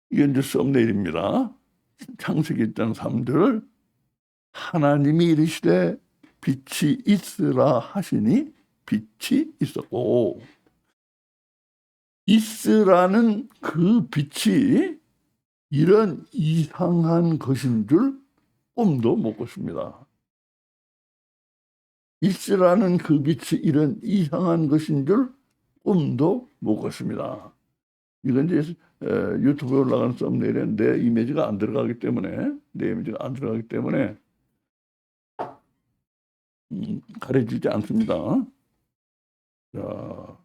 이게 이제 썸네일입니다. 창세기 1장 3절 하나님이 이르시되 빛이 있으라 하시니 빛이 있었고, 있으라는 그 빛이 이런 이상한 것인 줄 꿈도 못 꿨습니다. 있으라는 그 빛이 이런 이상한 것인 줄 꿈도 못 꿨습니다. 이건 이제 유튜브에 올라가는 썸네일에 내 이미지가 안 들어가기 때문에 가려지지 않습니다. 자,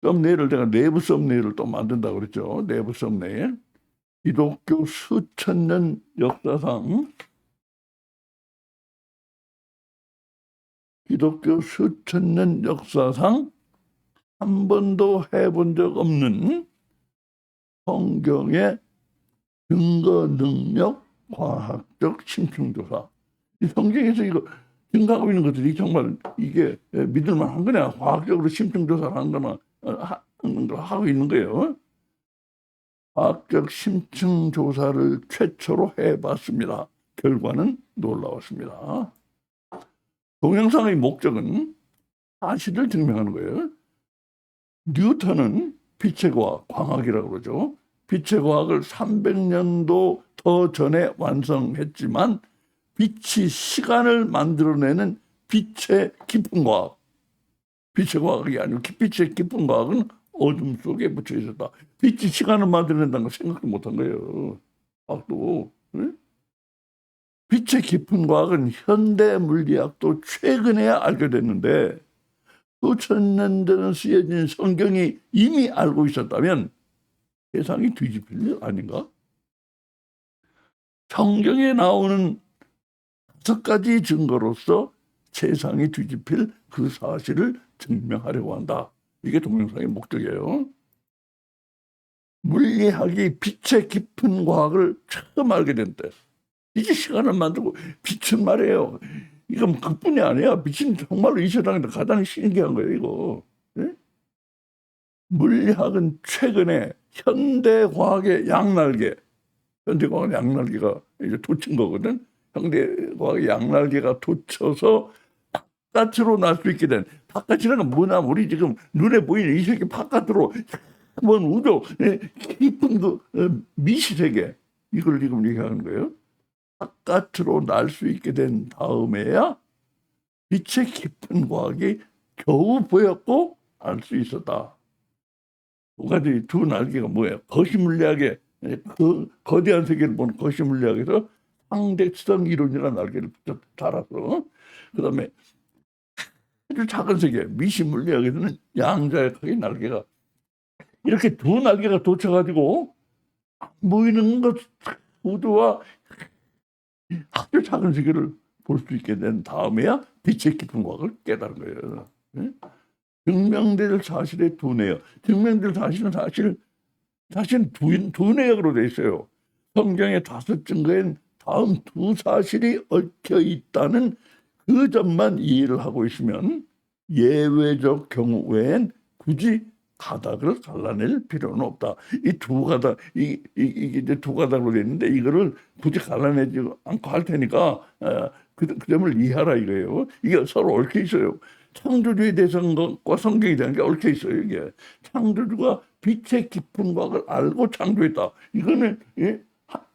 썸네일을 내가 내부 썸네일을 또 만든다고 그랬죠. 내부 썸네일. 기독교 수천 년 역사상 한 번도 해본 적 없는 성경의 증거 능력 과학적 심층조사. 이 성경에서 이거 증가하고 있는 것들이 정말 이게 믿을만한 거냐, 과학적으로 심층조사를 하는 거나 하고 있는 거예요. 과학적 심층조사를 최초로 해봤습니다. 결과는 놀라웠습니다. 동영상의 목적은 사실을 증명하는 거예요. 뉴턴은 빛의 과학, 광학이라고 그러죠. 빛의 과학을 300년도 더 전에 완성했지만 빛이 시간을 만들어내는 빛의 깊은 과학, 빛의 과학이 아니고 빛의 깊은 과학은 어둠 속에 묻혀 있었다. 빛이 시간을 만들어낸다는 걸 생각도 못한 거예요. 과학도. 네? 빛의 깊은 과학은 현대 물리학도 최근에야 알게 됐는데 수천 년 전 쓰여진 성경이 이미 알고 있었다면 세상이 뒤집힐 일 아닌가? 성경에 나오는 5가지 증거로서 세상이 뒤집힐 그 사실을 증명하려고 한다. 이게 동영상의 목적이에요. 물리학이 빛의 깊은 과학을 처음 알게 된대. 이게 시간을 만들고, 빛은 말이에요. 이건 그뿐이 아니야. 빛은 정말로 이 세상에서 가장 신기한 거예요, 이거. 네? 물리학은 최근에 현대과학의 양날개, 현대과학의 양날개가 이제 돋친 거거든. 현대과학의 양날개가 돋쳐서 바깥으로 날 수 있게 된, 바깥이라는 건 뭐냐, 우리 지금 눈에 보이는 이 세계 바깥으로 먼 우주, 깊은 그 미시세계, 이걸 지금 얘기하는 거예요. 바깥으로 날 수 있게 된 다음에야 빛의 깊은 과학이 겨우 보였고 알 수 있었다. 두 가지, 두 날개가 뭐예요? 거시물리학의 그 거대한 세계를 보는 거시물리학에서 상대성 이론이라는 날개를 달아서, 그 다음에 아주 작은 세계 미시물리학에서는 양자역학의 날개가, 이렇게 두 날개가 돋쳐가지고 보이는 것 우주와 아주 작은 세계를 볼 수 있게 된 다음에야 빛의 깊은 과학을 깨달은 거예요. 네? 증명될 사실의 두뇌요. 증명될 사실은 사실 두 내역으로 돼 있어요. 성경의 5 증거엔 다음 두 사실이 얽혀 있다는 그 점만 이해를 하고 있으면 예외적 경우 외엔 굳이 가닥을 갈라낼 필요는 없다. 이 두 가닥, 이게 이제 두 가닥으로 돼 있는데 이거를 굳이 갈라내지 않고 할 테니까 그 점을 이해하라 이거예요. 이게 서로 얽혀 있어요. 창조주에 대해서는 것과 성경에 대한 게 얽혀 있어요. 이게 창조주가 빛의 깊은 과학을 알고 창조했다. 이거는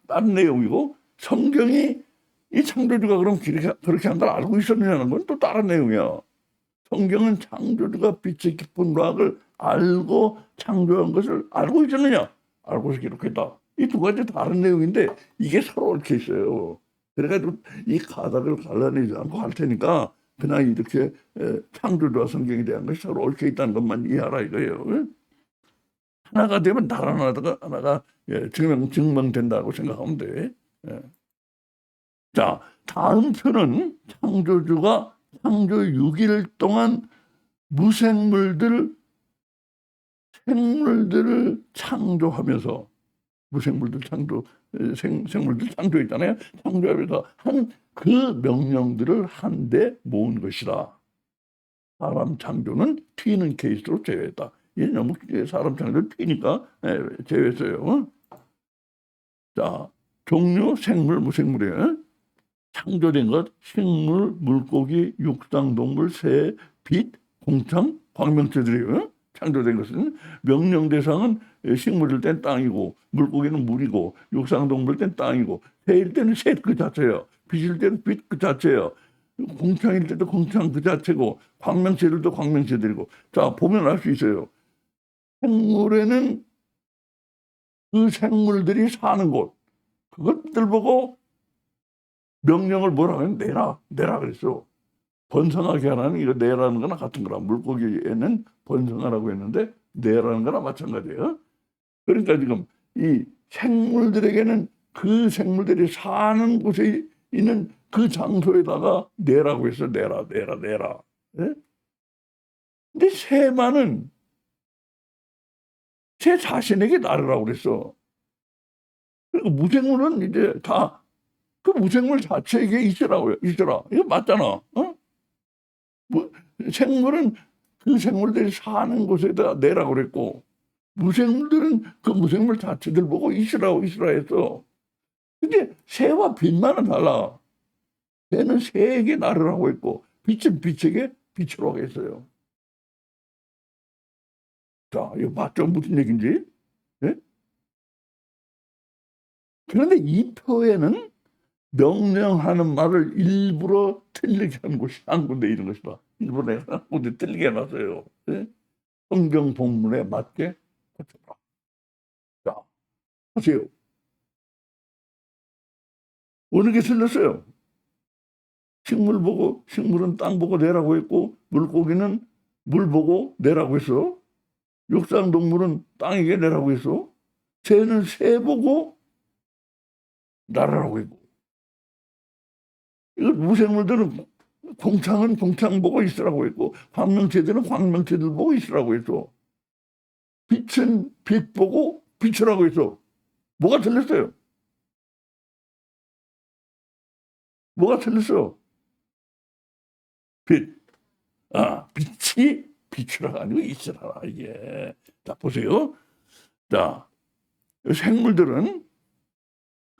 다른 내용이고, 성경이 이 창조주가 그럼 그렇게 한 걸 알고 있었느냐는 건 또 다른 내용이야. 성경은 창조주가 빛의 깊은 과학을 알고 창조한 것을 알고 있었느냐? 알고서 기록했다. 이 두 가지 다른 내용인데 이게 서로 얽혀 있어요. 그래가지고 이 가닥을 갈라내지 않고 할 테니까 그냥 이렇게 창조주와 성경에 대한 것이 서로 얽혀 있다는 것만 이해하라 이거예요. 하나가 되면 다른 하나가 증명된다고 생각하면 돼. 자, 다음 편은 창조주가 창조 6일 동안 생물들을 창조하면서, 생물들 창조했잖아요. 창조하면서 한 그 명령들을 한데 모은 것이다. 사람 창조는 튀는 케이스로 제외했다. 얘 너무 사람 창조 튀니까 제외했어요. 자, 종류 생물 무생물이에요. 창조된 것 식물, 물고기, 육상동물, 새, 빛, 공창, 광명체들이에요. 창조된 것은 명령 대상은 식물일 땐 땅이고 물고기는 물이고 육상동물일 땐 땅이고 새일 때는 새 그 자체예요. 빛일 때는 빛 그 자체예요. 공창일 때도 공창 그 자체고 광명체들도 광명체들이고. 자, 보면 알 수 있어요. 생물에는 그 생물들이 사는 곳 그것들 보고 명령을 뭐라고 하면 내라 그랬어. 번성하게 하라는 이거 내라는 거나 같은 거라. 물고기에는 번성하라고 했는데 내라는 거나 마찬가지예요. 그러니까 지금 이 생물들에게는 그 생물들이 사는 곳에 있는 그 장소에다가 내라고 했어. 내라. 예? 근데 새만은 새 자신에게 나르라고 그랬어. 그리고 무생물은 이제 다 그 무생물 자체에게 있으라고요. 있으라. 이거 맞잖아. 뭐, 생물은 그 생물들이 사는 곳에다 내라고 그랬고 무생물들은 그 무생물 자체들 보고 있으라 했어. 근데 새와 빛만은 달라. 새는 새에게 나르라고 했고 빛은 빛에게 빛으라고 했어요. 자, 이거 맞죠? 무슨 얘기인지? 예? 그런데 이 표에는 명령하는 말을 일부러 틀리게 하는 곳이 한 군데 있는 것이다. 일부러 내가 한 군데 틀리게 해놨어요. 예? 성경 본문에 맞게 고쳐라. 자, 보세요. 어느 게 틀렸어요? 식물은 땅 보고 내라고 했고 물고기는 물 보고 내라고 했어. 육상동물은 땅에게 내라고 했어. 새는 새 보고 날아라고 했고. 이거 무생물들은 공창은 공창 보고 있으라고 했고 광명체들은 광명체들 보고 있으라고 했어. 빛은 빛 보고 비추라고 했어. 뭐가 틀렸어요? 뭐가 틀렸어? 빛. 빛이 비추라가 아니고 있으라. 이게. 자, 보세요. 자,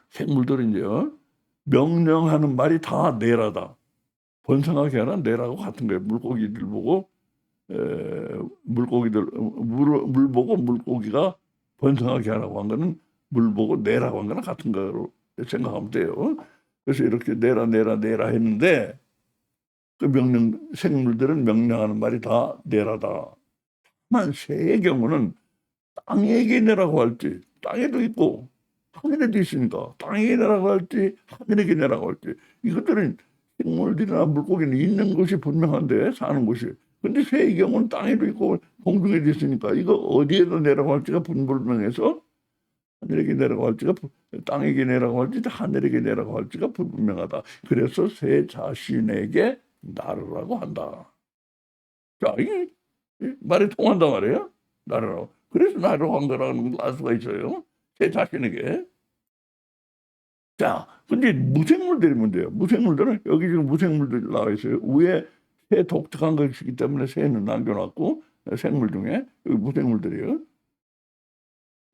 생물들은요, 명령하는 말이 다 내라다. 번성하게 하라 내라고 같은 거예요. 물고기들 보고, 물 보고 물고기가 번성하게 하라고 한 거는 물 보고 내라고 한 거나 같은 거로 생각하면 돼요. 그래서 이렇게 내라 했는데, 그 생물들은 명령하는 말이 다 내라다. 만 새의 경우는 땅에게 내라고 할지, 땅에도 있고, 하늘에도 있으니까, 땅에게 내라고 할지, 하늘에게 내라고 할지, 이것들은 생물들이나 물고기는 있는 것이 분명한데, 사는 곳이. 근데 새의 경우는 땅에도 있고, 공중에도 있으니까, 이거 어디에도 내라고 할지가 불분명해서, 하늘에게 내라고 할지가, 땅에게 내라고 할지, 하늘에게 내라고 할지가 불분명하다. 그래서 새 자신에게 나르라고 한다. 자, 이 말이 통한단 말이에요. 나르라고. 그래서 나르라고 한 거라는 걸 알 수가 있어요. 제 자신에게. 자, 근데 무생물들이 문제예요. 무생물들은 여기 지금 무생물들 나와 있어요. 위에 새 독특한 것이기 때문에 새는 남겨놨고 생물 중에 여기 무생물들이에요.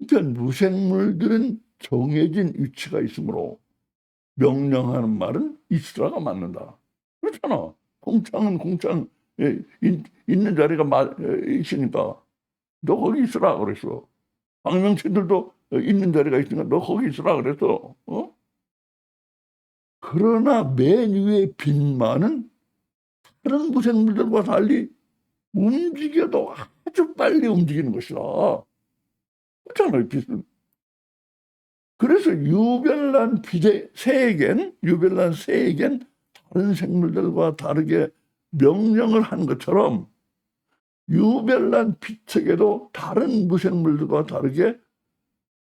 그러니까 무생물들은 정해진 위치가 있으므로 명령하는 말은 있으라가 맞는다. 그렇잖아. 공창은 공창 있는 자리가 있으니까 너 거기 있으라 그랬어. 광명체들도 있는 자리가 있으니까 너 거기 있으라 그랬어. 그러나 맨 위에 빛만은 다른 무생물들과 달리 움직여도 아주 빨리 움직이는 것이다. 그렇잖아요, 빛은. 그래서 유별난 새에겐 다른 생물들과 다르게 명령을 한 것처럼 유별난 빛에게도 다른 무생물들과 다르게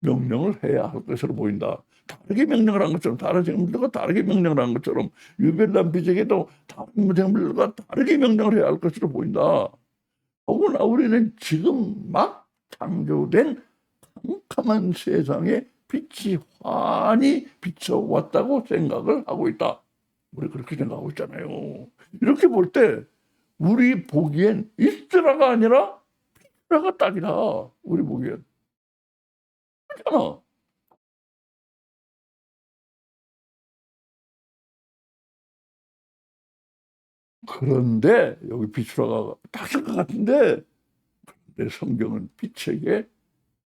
명령을 해야 할 것으로 보인다. 다르게 명령을 한 것처럼 다른 생물들과 다르게 명령을 한 것처럼 유별난 빛에게도 다른 무생물들과 다르게 명령을 해야 할 것으로 보인다. 더구나 우리는 지금 막 창조된 캄캄한 세상에 빛이 환히 비춰왔다고 생각을 하고 있다. 우리 그렇게 생각하고 있잖아요. 이렇게 볼 때 우리 보기엔 있으라가 아니라 이스라가 딱이다. 우리 보기엔. 그렇잖아. 그런데 여기 비추라가 딱일 것 같은데 내 성경은 빛에게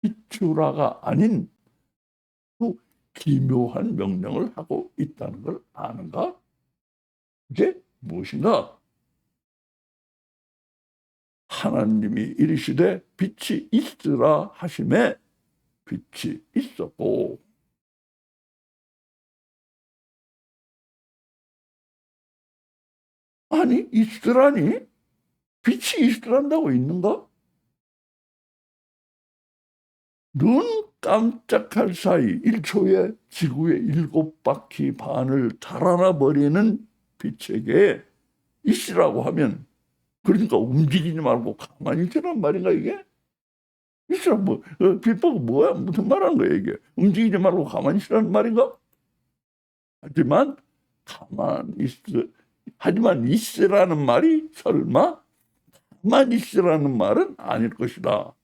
비추라가 아닌 또 기묘한 명령을 하고 있다는 걸 아는가? 그게 무엇인가? 하나님이 이르시되 빛이 있으라 하심에 빛이 있었고, 아니 있으라니? 빛이 있으란다고 있는가? 눈 깜짝할 사이 1초에 지구의 7바퀴 반을 달아나 버리는 빛에게 있으라고 하면, 그러니까 움직이지 말고 가만히 있으란 말인가 이게? 있으라 뭐 빛 보고 뭐야, 무슨 말하는 거야 이게? 움직이지 말고 가만히 있으라는 말인가? 하지만 가만 있으 하지만 있으라는 말이 설마 가만히 있으라는 말은 아닐 것이다.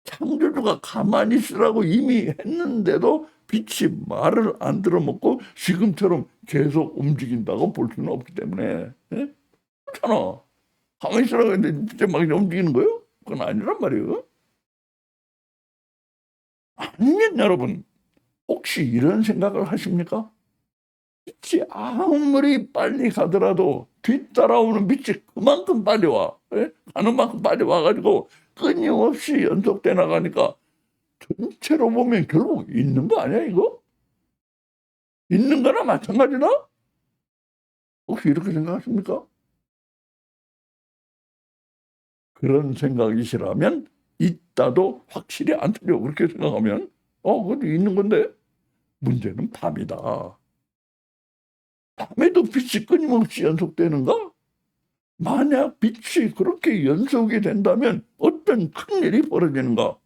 창조주가 가만히 있으라고 이미 했는데도 빛이 말을 안 들어먹고 지금처럼 계속 움직인다고 볼 수는 없기 때문에. 예? 그렇잖아. 가만히 있으라고 했는데 빛이 막 움직이는 거예요? 그건 아니란 말이에요. 아니면 여러분, 혹시 이런 생각을 하십니까? 빛이 아무리 빨리 가더라도 뒤따라오는 빛이 그만큼 빨리 와. 예? 가는 만큼 빨리 와가지고 끊임없이 연속돼 나가니까 전체로 보면 결국 있는 거 아니야 이거? 있는 거나 마찬가지다? 혹시 이렇게 생각하십니까? 그런 생각이시라면 있다도 확실히 안 틀려. 그렇게 생각하면 그것도 있는 건데, 문제는 밤이다. 밤에도 빛이 끊임없이 연속되는가? 만약 빛이 그렇게 연속이 된다면 어떤 큰일이 벌어지는가?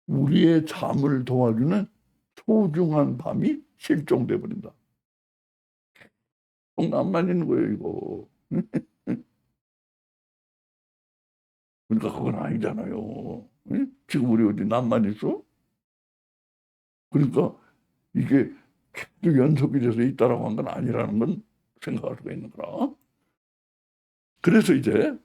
우리의 잠을 도와주는 소중한 밤이 실종돼 버린다. 낭만 있는 거예요 이거. 그러니까 그건 아니잖아요. 응? 지금 우리 어디 낭만 있어? 그러니까 이게 계속 연속이 돼서 있다라고 한 건 아니라는 건 생각할 수가 있는 거라. 그래서 이제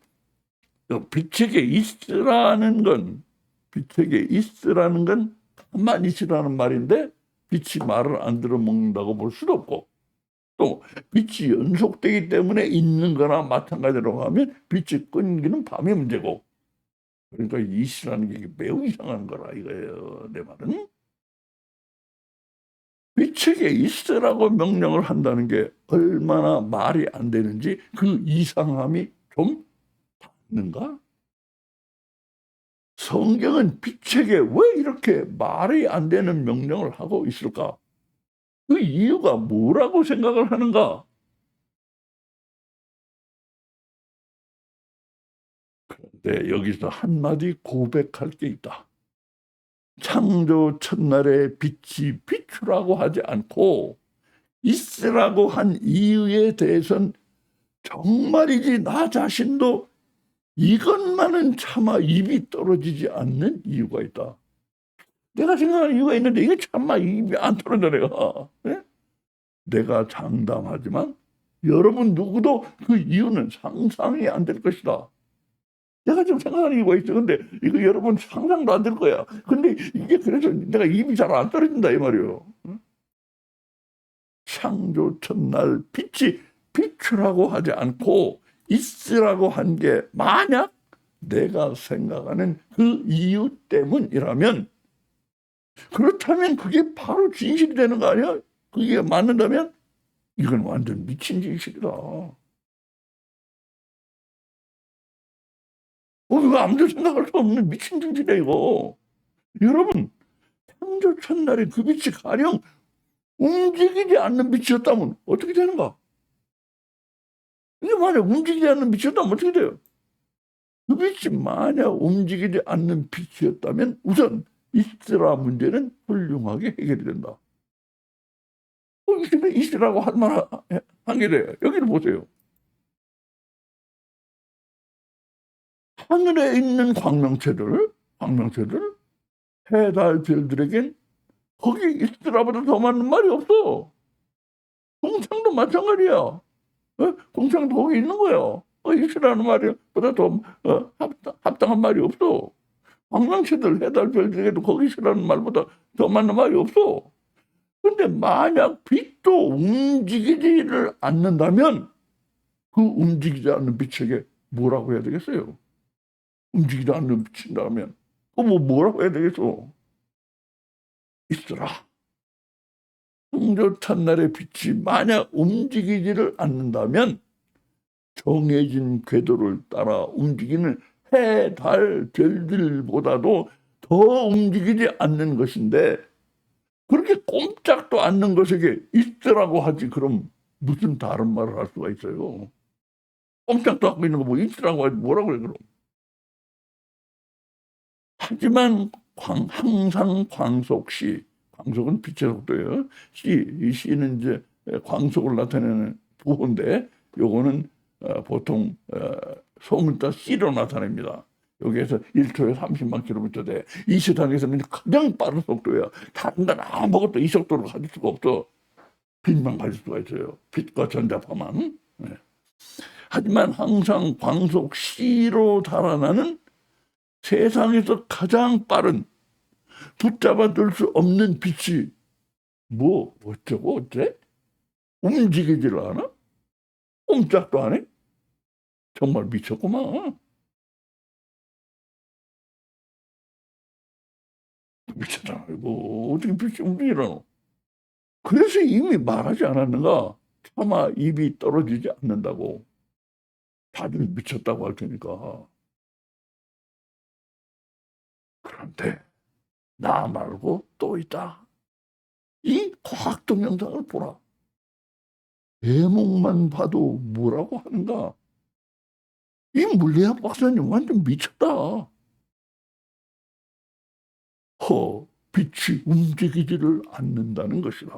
빛에게 있으라는 건, 빛에게 있으라는 건 가만히 있으라는 말인데 빛이 말을 안 들어먹는다고 볼 수도 없고, 또 빛이 연속되기 때문에 있는 거나 마찬가지로 하면 빛이 끊기는 밤이 문제고, 그러니까 있으라는 게 매우 이상한 거라 이거예요. 내 말은 빛에게 있으라고 명령을 한다는 게 얼마나 말이 안 되는지 그 이상함이 좀 닿는가? 성경은 빛에게 왜 이렇게 말이 안 되는 명령을 하고 있을까? 그 이유가 뭐라고 생각을 하는가? 네, 여기서 한마디 고백할 게 있다. 창조 첫날에 빛이 비추라고 하지 않고 있으라고 한 이유에 대해선 정말이지 나 자신도 이것만은 차마 입이 떨어지지 않는 이유가 있다. 내가 생각하는 이유가 있는데 이게 차마 입이 안 떨어져 내가. 네? 내가 장담하지만 여러분 누구도 그 이유는 상상이 안 될 것이다. 내가 지금 생각하는 이유가 있어. 근데 이거 여러분 상상도 안 될 거야. 근데 이게 그래서 내가 입이 잘 안 떨어진다 이 말이에요. 창조 첫날 빛이 비추라고 하지 않고 있으라고 한 게 만약 내가 생각하는 그 이유 때문이라면, 그렇다면 그게 바로 진실이 되는 거 아니야? 그게 맞는다면 이건 완전 미친 진실이다. 이거 아무도 생각할 수 없는 미친 진실이야 이거. 여러분, 창조 첫날에 그 빛이 가령 움직이지 않는 빛이었다면 어떻게 되는가? 이게 만약 움직이지 않는 빛이었다면 어떻게 돼요? 그 빛이 만약 움직이지 않는 빛이었다면 우선 있으라 문제는 훌륭하게 해결이 된다. 근데 있으라고 할 만한 게 돼. 여기를 보세요. 하늘에 있는 광명체들 해, 달, 별들에겐 거기 있으라보다 더 맞는 말이 없어. 공창도 마찬가지야. 공창도 거기 있는 거야. 있으라는 말이 보다 더 합당한 말이 없어. 광명체들, 해, 달, 별들에게도 거기 있으라는 말보다 더 맞는 말이 없어. 근데 만약 빛도 움직이지를 않는다면 그 움직이지 않는 빛에게 뭐라고 해야 되겠어요? 움직이지 않는 빛이라면 뭐라고 해야 되겠어? 있으라. 홍조 첫날의 빛이 만약 움직이지를 않는다면 정해진 궤도를 따라 움직이는 해, 달, 별들보다도 더 움직이지 않는 것인데 그렇게 꼼짝도 않는 것에게 있으라고 하지 그럼 무슨 다른 말을 할 수가 있어요? 꼼짝도 하고 있는 거 뭐 있으라고 하지 뭐라고 그래 그럼? 하지만 항상 광속시, 광속은 빛의 속도예요. 이 시는 이제 광속을 나타내는 부호인데 요거는 보통 소문자 C로 나타냅니다. 여기에서 1초에 30만 킬로미터 돼. 이 세상에서는 가장 빠른 속도야. 다른 건 아무것도 이 속도로 가질 수가 없어. 빛만 가질 수가 있어요. 빛과 전자파만. 네. 하지만 항상 광속 C로 달아나는 세상에서 가장 빠른 붙잡아 둘 수 없는 빛이 어쩌고 어째? 움직이질 않아? 꼼짝도 안 해? 정말 미쳤구만. 미쳤잖아. 이거 어떻게 빛이 움직이라노? 그래서 이미 말하지 않았는가? 차마 입이 떨어지지 않는다고. 다들 미쳤다고 할 테니까. 그런데 나 말고 또 있다. 이 과학 동영상을 보라. 대목만 봐도 뭐라고 하는가? 이 물리학 박사님 완전 미쳤다. 빛이 움직이지를 않는다는 것이다.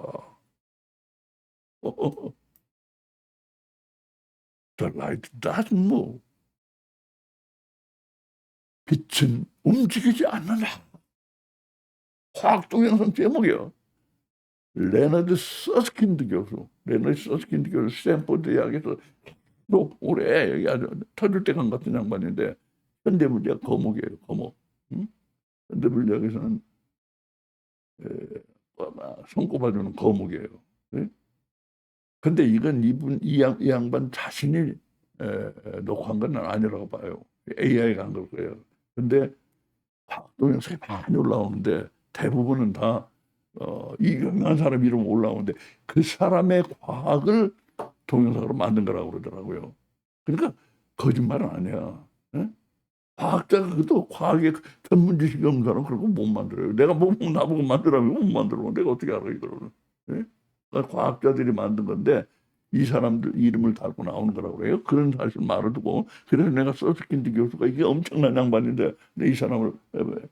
The light doesn't move. 빛은 움직이지 않는다. 과학 동영상 제목이야. 레너드 서스킨드 교수 스탠포드 대학에서 또 올해 여기 아주 터질대감 같은 양반인데 현대물리학 거목이에요. 거목. 응? 현대물리학에서는 손꼽아주는 거목이에요. 네? 근데 이건 이 양반 자신이 녹화한 건 아니라고 봐요. AI가 한 걸 거예요. 근데 동영상이 많이 올라오는데 대부분은 다 이 유명한 사람 이름 올라오는데 그 사람의 과학을 동영상으로 만든 거라고 그러더라고요. 그러니까 거짓말은 아니야. 에? 과학자가 그것도 과학에 전문 지식이 없는 사람은 그런 거 못 만들어요. 내가 나보고 만들라면 못 만들어. 내가 어떻게 알아 이거를. 예? 그러니까 과학자들이 만든 건데 이 사람들 이름을 달고 나오는 거라고 그래요. 그런 사실 말을 두고 그래서 내가 서스킨드 교수가 이게 엄청난 양반인데 이 사람을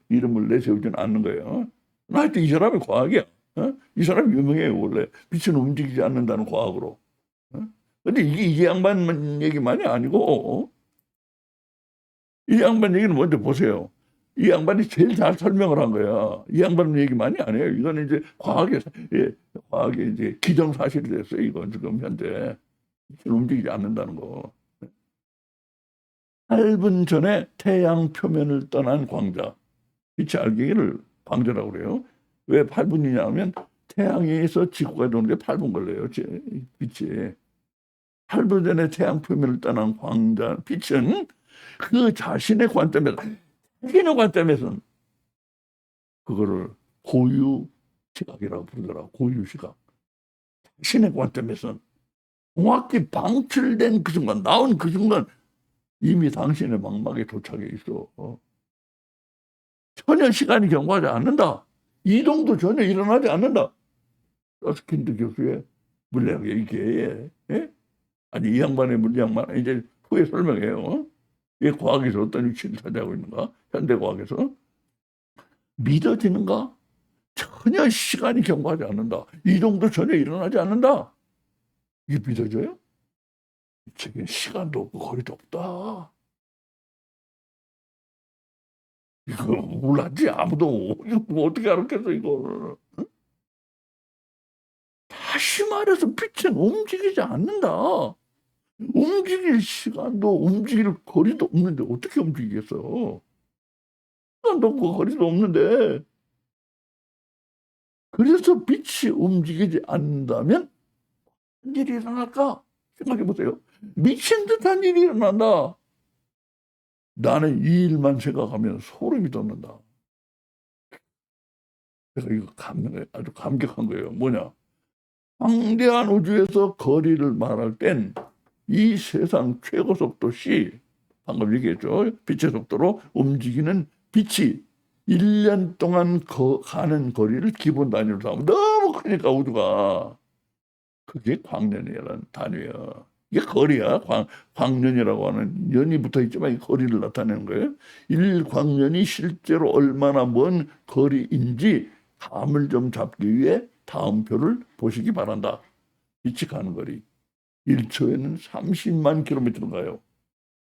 이름을 내세우지는 않는 거예요. 하여튼 이 사람이 과학이야. 이 사람이 유명해요 원래. 빛은 움직이지 않는다는 과학으로. 근데 이게 이 양반 얘기만이 아니고 이 양반 얘기는 먼저 보세요. 이 양반이 제일 잘 설명을 한 거야. 이 양반 얘기만이 아니에요. 이거는 이제 과학의 이제 기정사실이 됐어요. 이건 지금 현재 움직이지 않는다는 거. 8분 전에 태양 표면을 떠난 광자, 빛의 알갱이를 광자라고 그래요. 왜 8분이냐 하면 태양에서 지구가 도는 게 8분 걸려요. 빛이. 8분 전에 태양 표면을 떠난 광자, 빛은 그 자신의 관점에서, 자신의 관점에서는 그거를 고유 시각이라고 부르더라고. 고유 시각. 자신의 관점에서는 정확히 방출된 그 순간, 나온 그 순간 이미 당신의 망막에 도착해 있어. 전혀 시간이 경과하지 않는다. 이동도 전혀 일어나지 않는다. 서스킨드 교수의 물리학의 이게 아니 이 양반의 물리학만 이제 후에 설명해요. 이 과학에서 어떤 위치를 차지하고 있는가? 현대 과학에서 믿어지는가? 전혀 시간이 경과하지 않는다. 이동도 전혀 일어나지 않는다. 이게 믿어져요? 이 책엔 시간도 없고 거리도 없다. 이거 몰랐지 아무도. 이거 뭐 어떻게 알았겠어 이거를. 응? 다시 말해서 빛은 움직이지 않는다. 움직일 시간도 움직일 거리도 없는데 어떻게 움직이겠어. 시간도 없고 거리도 없는데. 그래서 빛이 움직이지 않는다면 무슨 일이 일어날까? 생각해 보세요. 미친 듯한 일이 일어난다. 나는 이 일만 생각하면 소름이 돋는다. 내가 이거 아주 감격한 거예요. 뭐냐? 광대한 우주에서 거리를 말할 땐 이 세상 최고 속도 c, 방금 얘기했죠. 빛의 속도로 움직이는 빛이 1년 동안 가는 거리를 기본 단위로 삼으면 너무 크니까 우주가. 그게 광년이라는 단위야. 이게 거리야. 광년이라고 하는 년이 붙어 있지만 이 거리를 나타내는 거예요. 1광년이 실제로 얼마나 먼 거리인지 감을 좀 잡기 위해 다음 표를 보시기 바란다. 빛이 가는 거리. 1초에는 30만 킬로미터로 가요.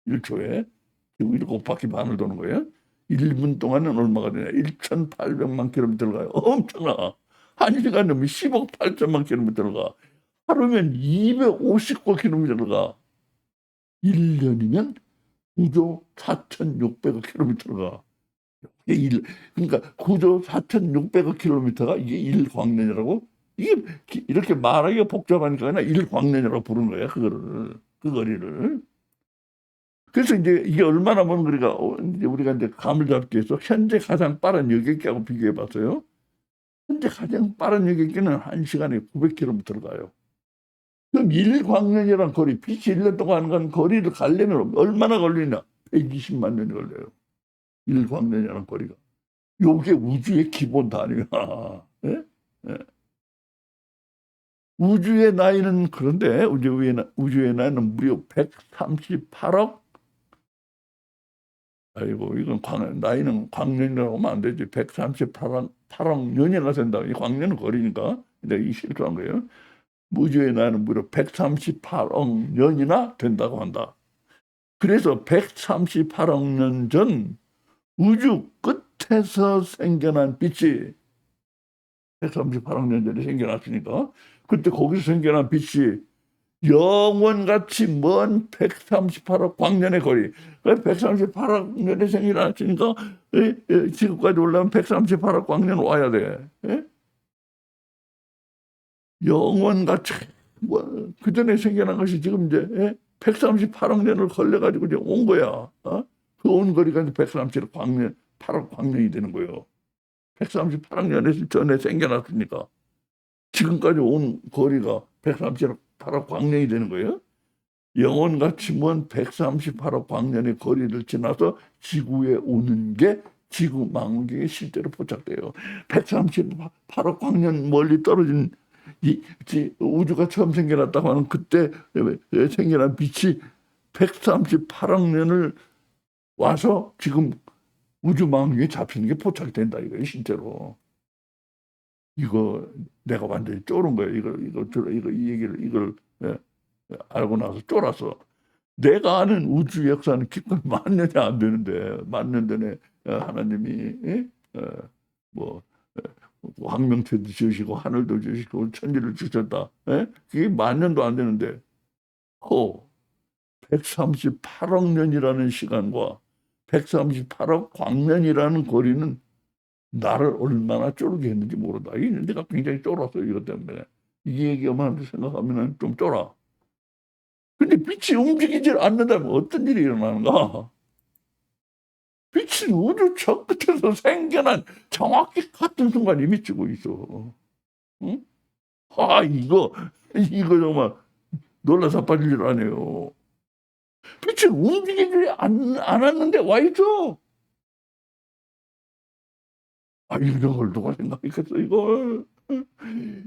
1초에. 그리고 7바퀴 반을 도는 거예요. 1분 동안은 얼마가 되냐. 1,800만 킬로미터를 가요. 엄청나. 1시간 넘으면 10억 8천만 킬로미터를 가. 하루면 259km를 가. 1년이면 9조 4,600억 킬로미터를 가. 그러니까 9조 4,600억 킬로미터가 이게 1광년이라고? 이게 이렇게 말하기가 복잡하니까 그냥 1광년이라고 부르는 거야, 그거를. 그 거리를. 그래서 이제 이게 얼마나 먼 거리가, 이제 우리가 이제 감을 잡기 위해서 현재 가장 빠른 여객기하고 비교해 봤어요. 현재 가장 빠른 여객기는 1시간에 900km를 가요. 그럼 1광년이란 거리, 빛이 1년 동안 간 거리를 가려면 얼마나 걸리냐? 120만 년이 걸려요. 1광년이라는 거리가. 요게 우주의 기본 단위야. 예? 예. 우주의 나이는 그런데 우주의 나이는 무려 138억. 아이고 이건 나이는 광년이라고 하면 안 되지. 138억 년이나 된다. 이 광년은 거리니까. 내가 이 실수한 거예요. 우주의 나이는 무려 138억 년이나 된다고 한다. 그래서 138억 년 전 우주 끝에서 생겨난 빛이 138억 년 전에 생겨났으니까 그때 거기서 생겨난 빛이 영원같이 먼 138억 광년의 거리. 138억 년에 생겨났으니까 지금까지 올라면 138억 광년 와야 돼. 예? 영원같이 그 전에 생겨난 것이 지금 이제 138억 년을 걸려가지고 이제 온 거야. 그 온 거리가 이제 138억 광년, 8억 광년이 되는 거예요. 138억 년 전에 생겨났으니까 지금까지 온 거리가 138억 광년이 되는 거예요. 영원같이 먼 138억 광년의 거리를 지나서 지구에 오는 게 지구 망원경에 실제로 포착돼요. 138억 광년 멀리 떨어진 우주가 처음 생겨났다고 하는 그때 생겨난 빛이 138억 년을 와서 지금 우주망원경에 잡히는 게 포착이 된다 이거예요, 실제로. 이거 내가 완전히 쫄은 거예요. 이 얘기를 이걸 알고 나서 쫄았어. 내가 아는 우주 역사는 기껏 10,000년이 안 되는데 10,000년 전에 하나님이 뭐 황명태도 지으시고 하늘도 지으시고 천지를 주셨다. 그게 10,000년도 안 되는데 138억 년이라는 시간과 138억 광년이라는 거리는 나를 얼마나 쫄게 했는지 모른다. 내가 굉장히 쫄았어요. 이것 때문에. 이 얘기만 생각하면 좀 쫄아. 근데 빛이 움직이질 않는다면 어떤 일이 일어나는가? 빛은 우주 저 끝에서 생겨난 정확히 같은 순간에 미치고 있어. 응? 이거 정말 놀라서 빠질 줄 아네요. 빛이 움직이지 않았는데 와 있어. 이런 걸 누가 생각했겠어, 이걸.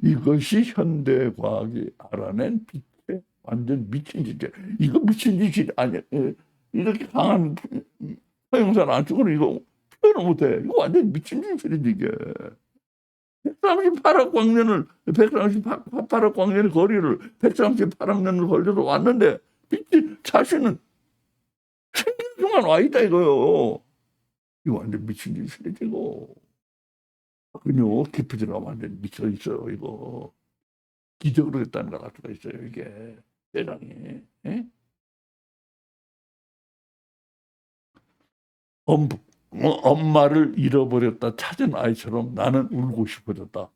이것이 현대 과학이 알아낸 빛의 완전 미친 짓이야. 이거 미친 짓이 아니야. 이렇게 강한 형사를 안 쓰고는 이거 표현을 못해. 이거 완전 미친 짓이지, 이게. 138억 광년의 거리를 138억 년을 걸려서 왔는데, 빛이 자신은 생긴 순간 와 있다, 이거요. 이거 완전 미친 짓이지, 이거. 그녀 깊이 들어가면 완전 미쳐 있어요, 이거. 기적으로 됐다는 걸 알 수가 있어요, 이게. 세상에. 예? 엄마를 잃어버렸다 찾은 아이처럼 나는 울고 싶어졌다.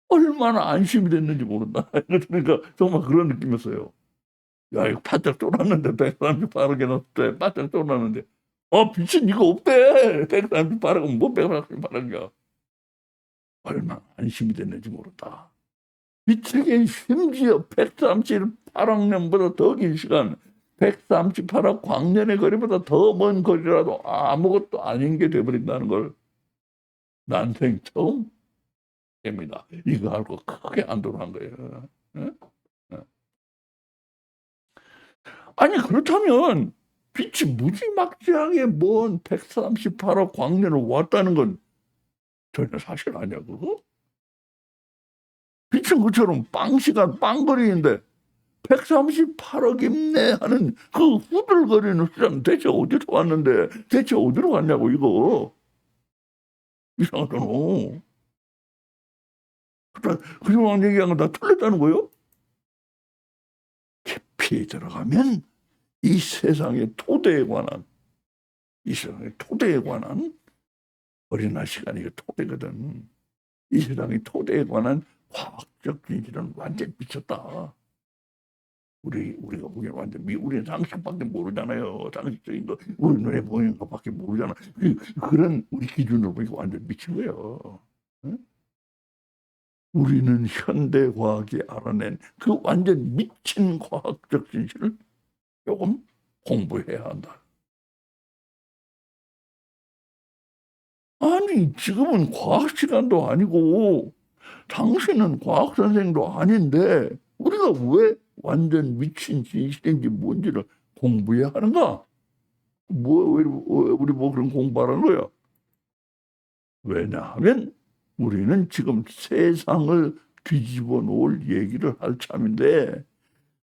얼마나 안심이 됐는지 모른다. 그러니까 정말 그런 느낌이었어요. 야, 이거 바짝 쫄았는데, 138억에 넣었대. 바짝 쫄았는데. 빚은 이거 없대. 138억은 뭐 138억이야. 얼마나 안심이 됐는지 모른다. 빚을 심지어 138억 년보다 더 긴 시간, 138억 광년의 거리보다 더 먼 거리라도 아무것도 아닌 게 돼버린다는 걸 난생 처음 깹니다. 이거 알고 크게 안도한 거예요. 응? 아니 그렇다면 빛이 무지막지하게 먼 138억 광년을 왔다는 건 전혀 사실 아니야 그거? 빛은 그처럼 빵시간 빵거리인데 138억 임내 하는 그 후들거리는 시간 대체 어디서 왔는데 대체 어디로 갔냐고 이거. 이상하잖아. 그 상황 얘기한 건 다 틀렸다는 거예요? 깊이 들어가면 이 세상의 토대에 관한 어린아 시간이 토대거든. 이 세상의 토대에 관한 과학적 진실은 완전 미쳤다. 우리가 보기엔 완전 우리는 상식밖에 모르잖아요. 상식적인 거 우리 눈에 보이는 것밖에 모르잖아. 그런 우리 기준으로 보니까 완전 미친 거예요. 응? 우리는 현대 과학이 알아낸 그 완전 미친 과학적 진실을 조금 공부해야 한다. 아니 지금은 과학 시간도 아니고 당신은 과학 선생도 아닌데 우리가 왜 완전 미친 진실인지 뭔지를 공부해야 하는가? 우리 뭐 그런 공부하라는 거야? 왜냐하면 우리는 지금 세상을 뒤집어 놓을 얘기를 할 참인데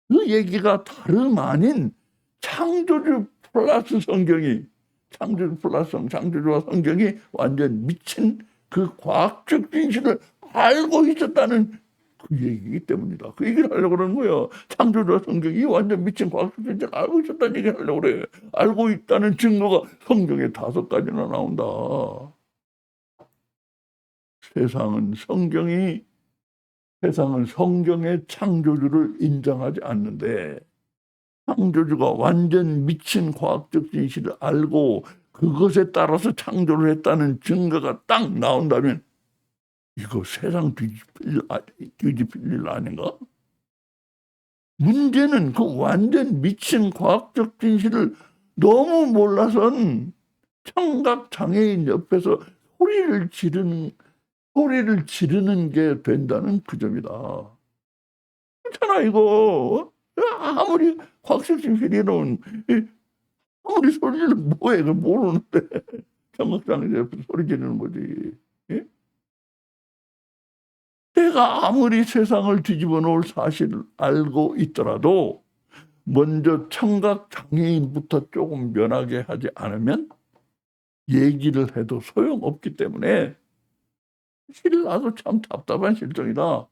그 얘기가 다름 아닌 창조주 플러스 성경이 창조주와 성경이 완전 미친 그 과학적 진실을 알고 있었다는 그 얘기이기 때문이다. 그 얘기를 하려고 그러는 거예요. 창조주와 성경이 완전 미친 과학적 진실을 알고 있었다는 얘기를 하려고 그래. 알고 있다는 증거가 성경에 5가지나 나온다. 세상은 성경의 창조주를 인정하지 않는데 창조주가 완전 미친 과학적 진실을 알고 그것에 따라서 창조를 했다는 증거가 딱 나온다면 이거 세상 뒤집힐 일 아닌가? 문제는 그 완전 미친 과학적 진실을 너무 몰라선 청각장애인 옆에서 소리를 지르는 게 된다는 그 점이다. 그렇잖아 이거. 아무리 과학적 진실이론 아무리 소리는 뭐해 그걸 모르는데 청각장애인 옆에서 소리 지르는 거지. 예? 내가 아무리 세상을 뒤집어 놓을 사실을 알고 있더라도 먼저 청각장애인부터 조금 면하게 하지 않으면 얘기를 해도 소용없기 때문에 사실 나도 참 답답한 실정이다.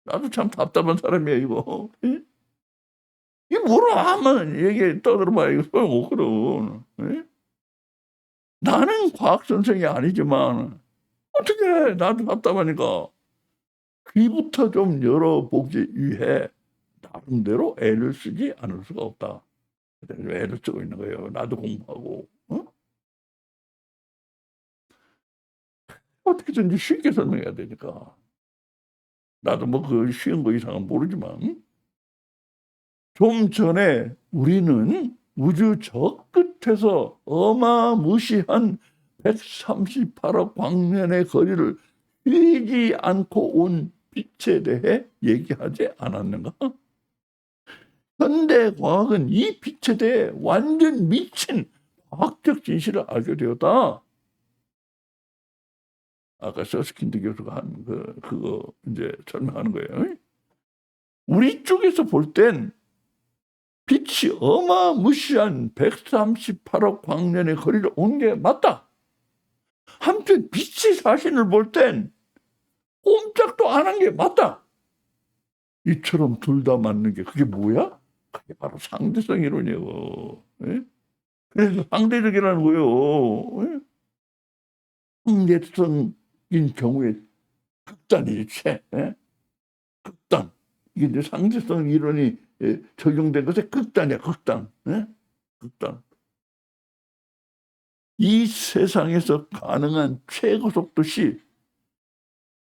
나도 참 답답한 사람이야 이거. 예? 이 뭐라 하면 얘기 떠들어봐야 이거 소용없거든. 예? 나는 과학 선생이 아니지만 어떻게 해? 나도 답답하니까 귀부터 좀 열어보기 위해 나름대로 애를 쓰지 않을 수가 없다. 그래서 애를 쓰고 있는 거예요. 나도 공부하고. 어떻게든지 쉽게 설명해야 되니까. 나도 뭐 그 쉬운 거 이상은 모르지만 좀 전에 우리는 우주 저 끝에서 어마무시한 138억 광년의 거리를 휘지 않고 온 빛에 대해 얘기하지 않았는가? 현대 과학은 이 빛에 대해 완전 미친 과학적 진실을 알게 되었다. 아까 서스킨드 교수가 한 그거 이제 설명하는 거예요. 우리 쪽에서 볼 땐 빛이 어마무시한 138억 광년의 거리를 온 게 맞다. 한편 빛이 자신을 볼 땐 꼼짝도 안 한 게 맞다. 이처럼 둘 다 맞는 게 그게 뭐야? 그게 바로 상대성 이론이에요. 예? 그래서 상대적이라는 거예요. 예? 상대성인 경우에 극단일체, 예? 극단. 이게 이제 상대성 이론이 적용된 것의 극단이야, 극단. 예? 극단. 이 세상에서 가능한 최고 속도 c,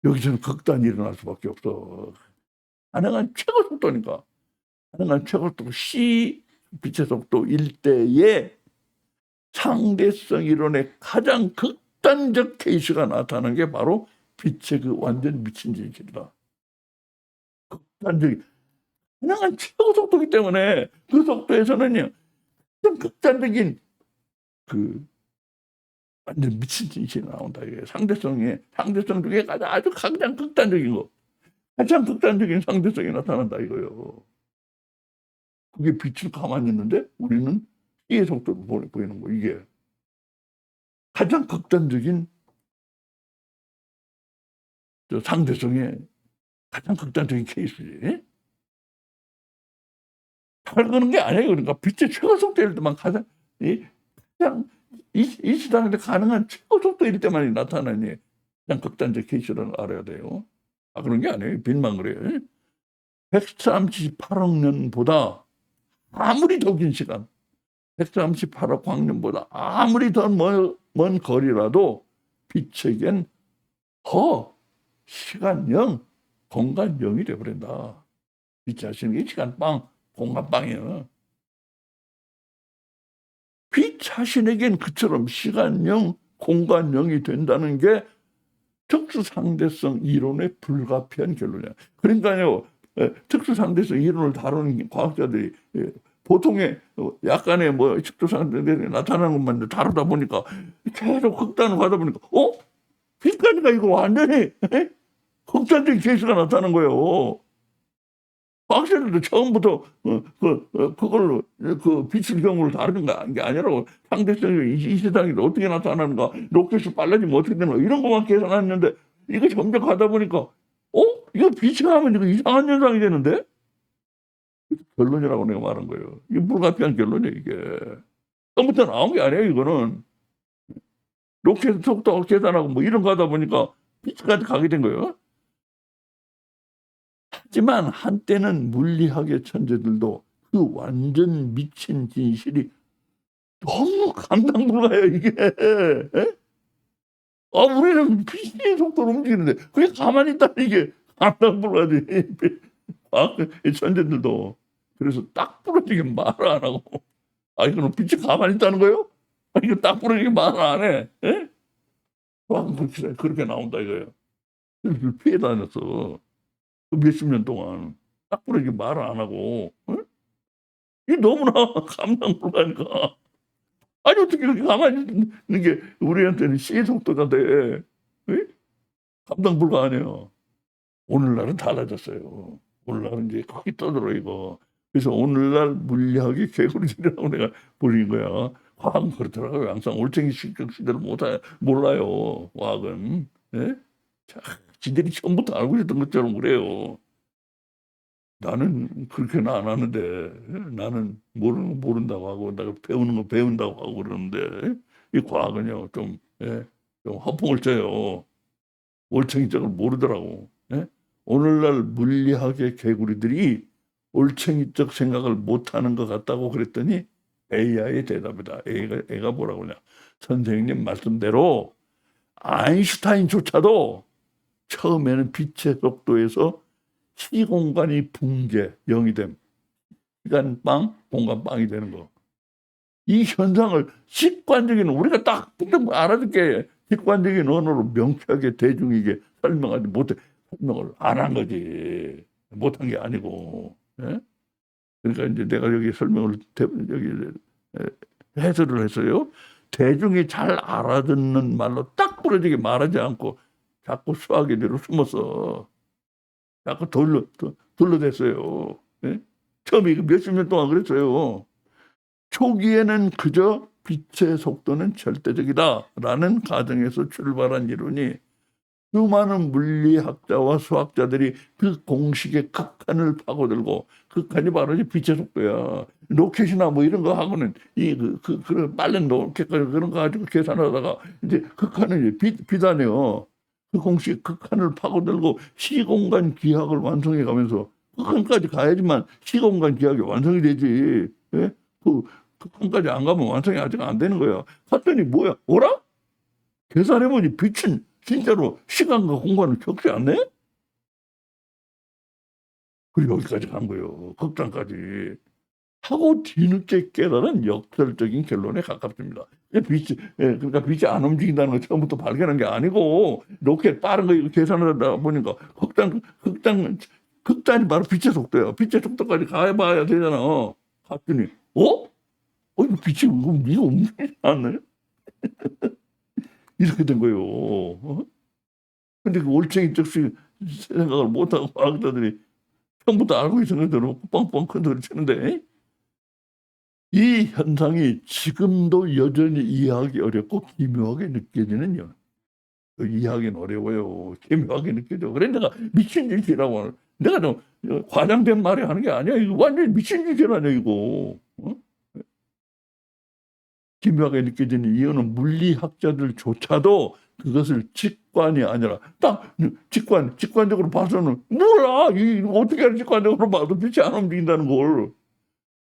여기서는 극단이 일어날 수밖에 없어. 가능한 최고 속도니까. 가능한 최고 속도 c, 빛의 속도일 때에 상대성 이론의 가장 극단적 케이스가 나타나는 게 바로 빛의 그 완전 미친 진실이다. 극단적인, 가능한 최고 속도이기 때문에 그 속도에서는요, 좀 극단적인 그 완전 미친 진실이 나온다. 이게 상대성 중에 아주 가장 극단적인 거, 가장 극단적인 상대성이 나타난다 이거요. 그게 빛을 가만히 있는데 우리는 C의 속도로 보이는 거. 이게 가장 극단적인 상대성의 가장 극단적인 케이스지. 잘 그런 게 아니에요. 그러니까 빛의 최고 속도일 때만 가장 이 시장에 가능한 최고 속도일 때만 나타나니 가장 극단적 케이스라는 걸 알아야 돼요. 그런 게 아니에요. 빛만 그래요. 138억 년보다 아무리 더 긴 시간, 138억 광년보다 아무리 더 먼 거리라도 빛에겐 시간 0, 공간 0이 돼버린다. 빛 자신이 시간 빵, 공간 빵이에요. 빛 자신에겐 그처럼 시간 0, 공간 0이 된다는 게 특수상대성 이론의 불가피한 결론이야. 그러니까요, 특수상대성 이론을 다루는 과학자들이 보통의 약간의 특수상대성이 나타나는 것만 다루다 보니까 계속 극단으로 가다 보니까 빛까지가 이거 완전히 극단적인 케이스가 나타나는 거예요. 과학자들도 처음부터 그걸로 그 빛의 경우를 다루는 게 아니라고, 상대성이 이 세상이 어떻게 나타나는가, 로켓이 빨라지면 어떻게 되는가 이런 것만 계산했는데 이거 점점 가다 보니까 이거 빛이 가면 이거 이상한 현상이 되는데, 결론이라고 내가 말한 거예요. 이게 불가피한 결론이에요. 이게 처음부터 나온 게 아니에요. 이거는 로켓 속도 계산하고 이런 거 하다 보니까 빛까지 가게 된 거예요. 하지만 한때는 물리학의 천재들도 그 완전 미친 진실이 너무 감당 불가해요, 이게. 우리는 빛의 속도로 움직이는데 그게 가만히 있다는 이게 감당 불가지. 천재들도. 그래서 딱 부러지게 말을 안 하고, 이거는 빛이 가만히 있다는 거예요? 이거 딱 부러지게 말을 안 해. 그렇게 나온다 이거예요. 피해 다녔어. 몇십 년 동안 딱 부러지게 말을 안 하고. 이게 너무나 감당 불가니까. 어떻게 그렇게 가만히 있는 게 우리한테는 C의 속도가 돼. 감당 불가 아니에요. 오늘날은 달라졌어요. 오늘날은 이제 크게 떠들어 이거. 그래서 오늘날 물리학이 개구리질이라고 내가 부르는 거야. 과학은 그렇더라고요. 항상 올챙이 시대를 몰라요. 과학은. 지들이 처음부터 알고 있었던 것처럼 그래요. 나는 그렇게는 안 하는데, 나는 모르는 거 모른다고 하고, 내가 배우는 거 배운다고 하고 그러는데, 이 과학은요, 좀 허풍을 쳐요. 올챙이적을 모르더라고. 오늘날 물리학의 개구리들이 올챙이적 생각을 못하는 것 같다고 그랬더니 AI의 대답이다. A가 뭐라고 하냐. 선생님 말씀대로 아인슈타인조차도 처음에는 빛의 속도에서 시공간이 붕괴, 0이 됨. 시간 빵, 공간 빵이 되는 거. 이 현상을 직관적인, 우리가 딱 알아듣게 직관적인 언어로 명쾌하게 대중에게 설명하지 못해, 설명을 안 한 거지. 못한 게 아니고. 그러니까 이제 내가 여기 설명을, 해설을 했어요. 대중이 잘 알아듣는 말로 딱 부러지게 말하지 않고 자꾸 수학의 뒤로 숨어서 자꾸 둘러댔어요. 처음에 몇십 년 동안 그랬어요. 초기에는 그저 빛의 속도는 절대적이다라는 가정에서 출발한 이론이 수많은 물리학자와 수학자들이 그 공식의 극한을 파고들고, 극한이 바로 이제 빛의 속도야. 로켓이나 뭐 이런 거 하고는 그런 빠른 로켓 그런 거 가지고 계산하다가 이제 극한을 빛 아니에요. 그 공식 극한을 파고들고 시공간 기하학을 완성해 가면서 극한까지 가야지만 시공간 기하학이 완성이 되지. 예? 그 극한까지 안 가면 완성이 아직 안 되는 거야. 봤더니 뭐야? 어라? 계산해보니 빛은 진짜로 시간과 공간을 겪지 않네? 그리고 여기까지 간 거예요. 극장까지. 하고 뒤늦게 깨달은 역설적인 결론에 가깝습니다. 그러니까 빛이 안 움직인다는 걸 처음부터 발견한 게 아니고, 이렇게 빠른 거 계산하다 보니까 극단이 바로 빛의 속도예요. 빛의 속도까지 가봐야 되잖아. 갔더니, 이거 빛이 이거 움직이지 않네? 이렇게 된 거예요. 근데 그 올챙이 즉시 생각을 못하고 과학자들이 처음부터 알고 있었는 대로 뻥뻥 큰 소리 치는데, 이 현상이 지금도 여전히 이해하기 어렵고 기묘하게 느껴지는 이해하기는 어려워요. 기묘하게 느껴져. 그래 내가 미친 짓이라고. 내가 좀 과장된 말이 하는 게 아니야. 이거 완전히 미친 짓이라냐 이거. 기묘하게 느껴지는 이유는 물리학자들조차도 그것을 직관이 아니라 딱 직관적으로 봐서는 몰라. 어떻게 하는 직관적으로 봐도 빛이 안 움직인다는 걸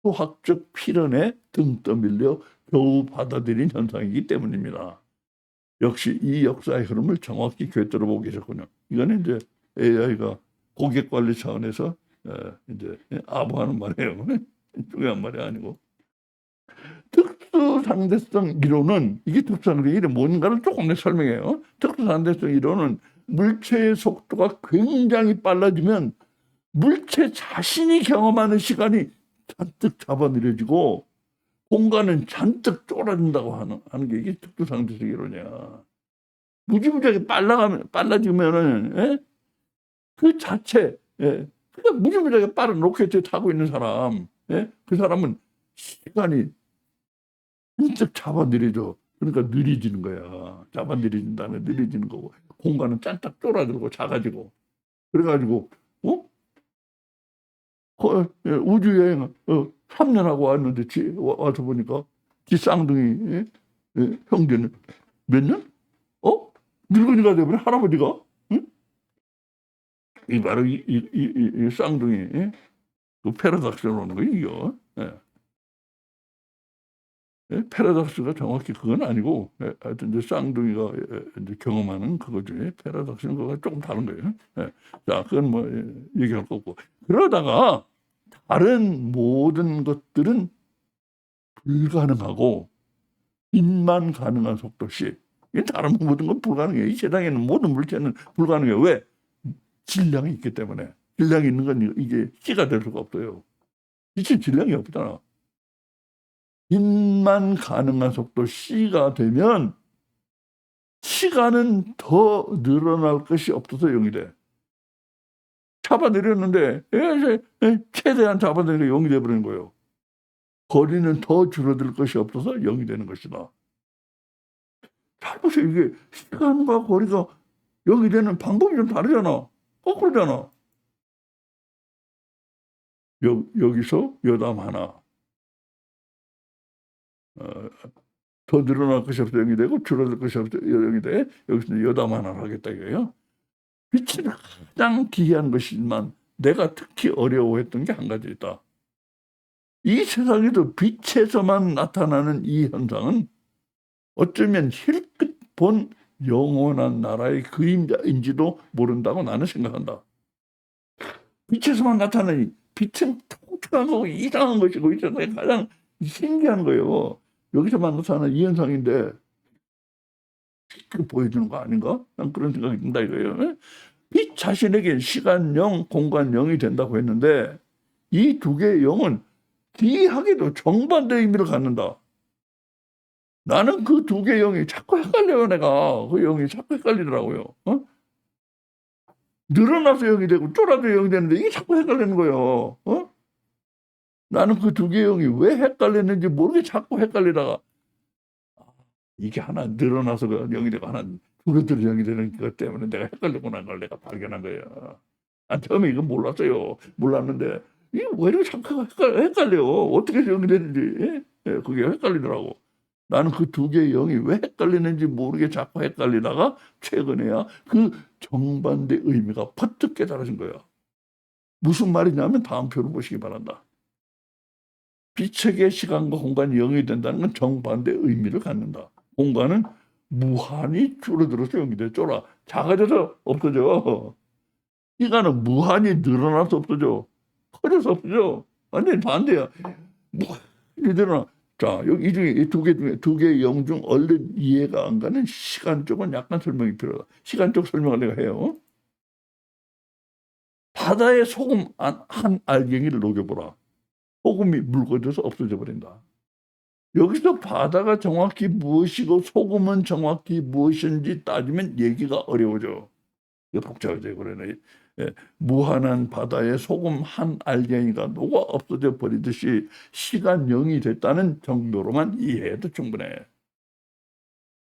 수학적 필연에 등 떠밀려 겨우 받아들인 현상이기 때문입니다. 역시 이 역사의 흐름을 정확히 꿰뚫어보고 계셨군요. 이거는 이제 AI가 고객 관리 차원에서 이제 아부하는 말이에요. 중요한 말이 아니고. 특수상대성 이론은, 이게 특수상대성 이론이 뭔가를 조금 더 설명해요. 특수상대성 이론은 물체의 속도가 굉장히 빨라지면 물체 자신이 경험하는 시간이 잔뜩 잡아들여지고 공간은 잔뜩 쫄아진다고 하는 게 이게 특수상대성 이론이야. 무지무지하게 빨라지면은 그 자체, 그러니까 무지무지하게 빠른 로켓에 타고 있는 사람, 그 사람은 시간이 잔뜩 잡아들여져. 그러니까 느려지는 거야. 잡아들여진다는 느려지는 거고, 공간은 짠딱 쫄아들고 작아지고. 그래가지고 우주 여행 3년 하고 왔는데 와서 보니까 지 쌍둥이 형제는 몇 년? 늙은이가 되버려. 할아버지가. 응? 이 바로 이 쌍둥이 그 패러닥스로 오는 거예요. 이거. 패러닥스가 정확히 그건 아니고, 하여튼 이제 쌍둥이가 이제 경험하는 그거죠. 패러닥스는 그거가 조금 다른 거예요. 자, 그건 뭐 얘기할 거 없고. 그러다가 다른 모든 것들은 불가능하고 빛만 가능한 속도시. 다른 모든 건 불가능해요. 이 세상에는 모든 물체는 불가능해요. 왜? 질량이 있기 때문에. 질량이 있는 건 이게 C가 될 수가 없어요. 빛은 질량이 없잖아. 빛만 가능한 속도 C가 되면 시간은 더 늘어날 것이 없어서 0이 돼. 잡아내렸는데 최대한 잡아내니까 0이 돼버리는 거예요. 거리는 더 줄어들 것이 없어서 0이 되는 것이다. 잘 보세요. 이게 시간과 거리가 0이 되는 방법이 좀 다르잖아. 거꾸로잖아. 여기서 여담 하나. 더 늘어날 것이 없어 0이 되고 줄어들 것이 없어 0이 돼. 여기서 여담 하나를 하겠다 이거예요. 빛은 가장 기이한 것이지만 내가 특히 어려워했던 게 한 가지 있다. 이 세상에도 빛에서만 나타나는 이 현상은 어쩌면 힐끗 본 영원한 나라의 그림자인지도 모른다고 나는 생각한다. 빛에서만 나타나니 빛은 통쾌한 거고 이상한 것이고 이 세상에 가장 신기한 거예요. 여기서만 나타나는 이 현상인데 보여주는 거 아닌가? 난 그런 생각이 든다 이거예요. 빛 자신에게 시간 0, 공간 0이 된다고 했는데 이 두 개의 0은 기이하게도 정반대 의미를 갖는다. 나는 그 두 개의 0이 자꾸 헷갈려요. 내가 그 0이 자꾸 헷갈리더라고요. 늘어나서 0이 되고 쫄아도 0이 되는데 이게 자꾸 헷갈리는 거예요. 나는 그 두 개의 0이 왜 헷갈렸는지 모르게 자꾸 헷갈리다가 이게 하나 늘어나서 그 영이 되고 하나 줄어들어 영이 되는 것 때문에 내가 헷갈리고 난 걸 내가 발견한 거예요. 처음에 이거 몰랐어요. 몰랐는데 이게 왜 이렇게 자꾸 헷갈려요. 어떻게 영이 되는지. 예? 예, 그게 헷갈리더라고. 나는 그 두 개의 영이 왜 헷갈리는지 모르게 자꾸 헷갈리다가 최근에야 그 정반대 의미가 퍼뜩 깨달아진 거예요. 무슨 말이냐면 다음 표를 보시기 바란다. 빛에게 시간과 공간이 영이 된다는 건 정반대 의미를 갖는다. 공간은 무한히 줄어들어서 영이 돼. 작아져서 없어져. 시간은 무한히 늘어나서 없어져. 커져서 없어져. 완전히 반대야. 무한히 늘어나. 자, 여기 이 중에 이 두 개 중에 두 개의 영 중 얼른 이해가 안 가는 시간 쪽은 약간 설명이 필요하다. 시간 쪽 설명을 내가 해요. 바다에 소금 한 알갱이를 녹여보라. 소금이 묽어져서 없어져 버린다. 여기서 바다가 정확히 무엇이고 소금은 정확히 무엇인지 따지면 얘기가 어려워져. 이게 복잡해져 그러네. 예, 무한한 바다에 소금 한 알갱이가 녹아 없어져 버리듯이 시간 0이 됐다는 정도로만 이해해도 충분해.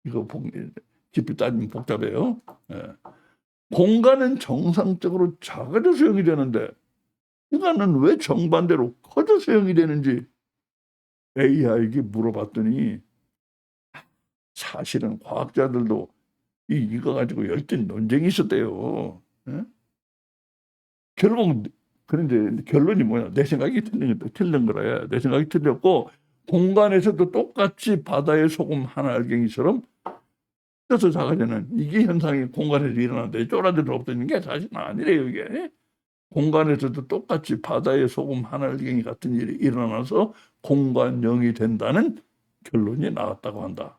이거 깊이 따지면 복잡해요. 예. 공간은 정상적으로 작아져서 0이 되는데 시간은 왜 정반대로 커져서 0이 되는지 AI에게 물어봤더니 사실은 과학자들도 이거 가지고 열띤 논쟁이 있었대요. 예? 결국 그런데 결론이 뭐냐? 내 생각이 틀린 거라. 내 생각이 틀렸고 공간에서도 똑같이 바다의 소금 한 알갱이처럼 쪄서 작아지는 이게 현상이 공간에서 일어나는데 쫄아들어 없어지는 게 사실은 아니래요. 이게 공간에서도 똑같이 바다의 소금 한 알갱이 같은 일이 일어나서 공간영이 된다는 결론이 나왔다고 한다.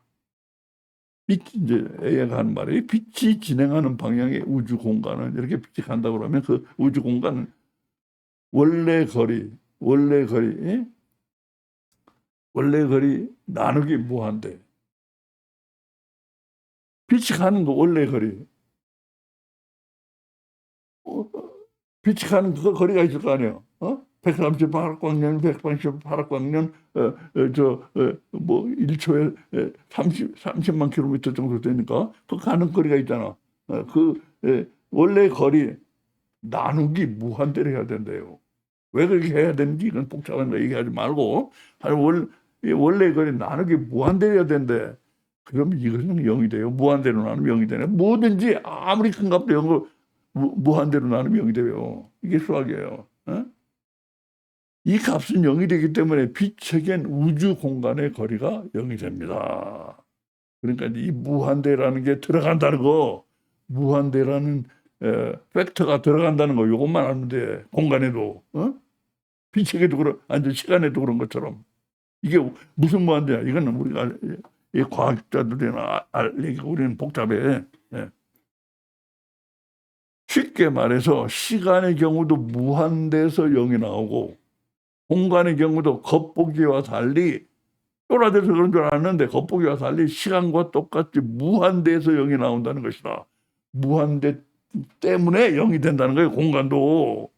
이제 AI가 하는 말이 빛이 진행하는 방향의 우주 공간은 이렇게 빛이 간다 그러면 그 우주 공간은 원래 거리 나누기 무한대. 빛이 가는 거 원래 거리. 빛이 가는 그 거리가 있을 거 아니에요. 138광년, 188광년, 뭐 1초에 30만 킬로미터 정도 되니까 그 가는 거리가 있잖아. 원래 거리 나누기 무한대로 해야 된대요. 왜 그렇게 해야 되는지 이건 복잡한 거 얘기하지 말고 원래 거리 나누기 무한대로 해야 된대. 그럼 이것은 0이 돼요. 무한대로 나누면 0이 되네. 뭐든지 아무리 큰 값도 0을 무한대로 나누면 0이 돼요. 이게 수학이에요. 이 값은 0이 되기 때문에 빛에겐 우주 공간의 거리가 0이 됩니다. 그러니까 이 무한대라는 게 들어간다는 거, 무한대라는 팩터가 들어간다는 거, 이것만 알면 돼. 공간에도, 빛에게도 아니 시간에도 그런 것처럼. 이게 무슨 무한대야? 이거는 우리가 이 과학자들이나 우리는 복잡해. 예. 쉽게 말해서 시간의 경우도 무한대에서 0이 나오고 공간의 경우도 겉보기와 달리 쫄아들어서 그런 줄 알았는데 겉보기와 달리 시간과 똑같이 무한대에서 0이 나온다는 것이다. 무한대 때문에 0이 된다는 거예요. 공간도.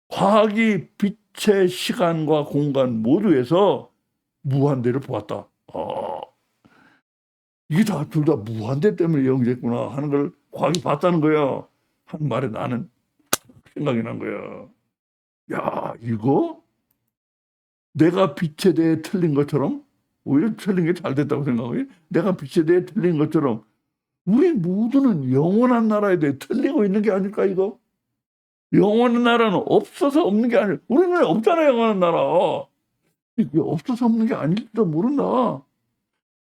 과학이 빛의 시간과 공간 모두에서 무한대를 보았다. 이게 둘 다 무한대 때문에 0이 됐구나 하는 걸 과학이 봤다는 거야. 한 말에 나는 생각이 난 거야. 야, 이거 내가 빛에 대해 틀린 것처럼 오히려 틀린 게 잘 됐다고 생각해. 내가 빛에 대해 틀린 것처럼 우리 모두는 영원한 나라에 대해 틀리고 있는 게 아닐까 이거? 영원한 나라는 없어서 없는 게 아니라 우리는 없잖아 영원한 나라. 이게 없어서 없는 게 아닐지도 모른다.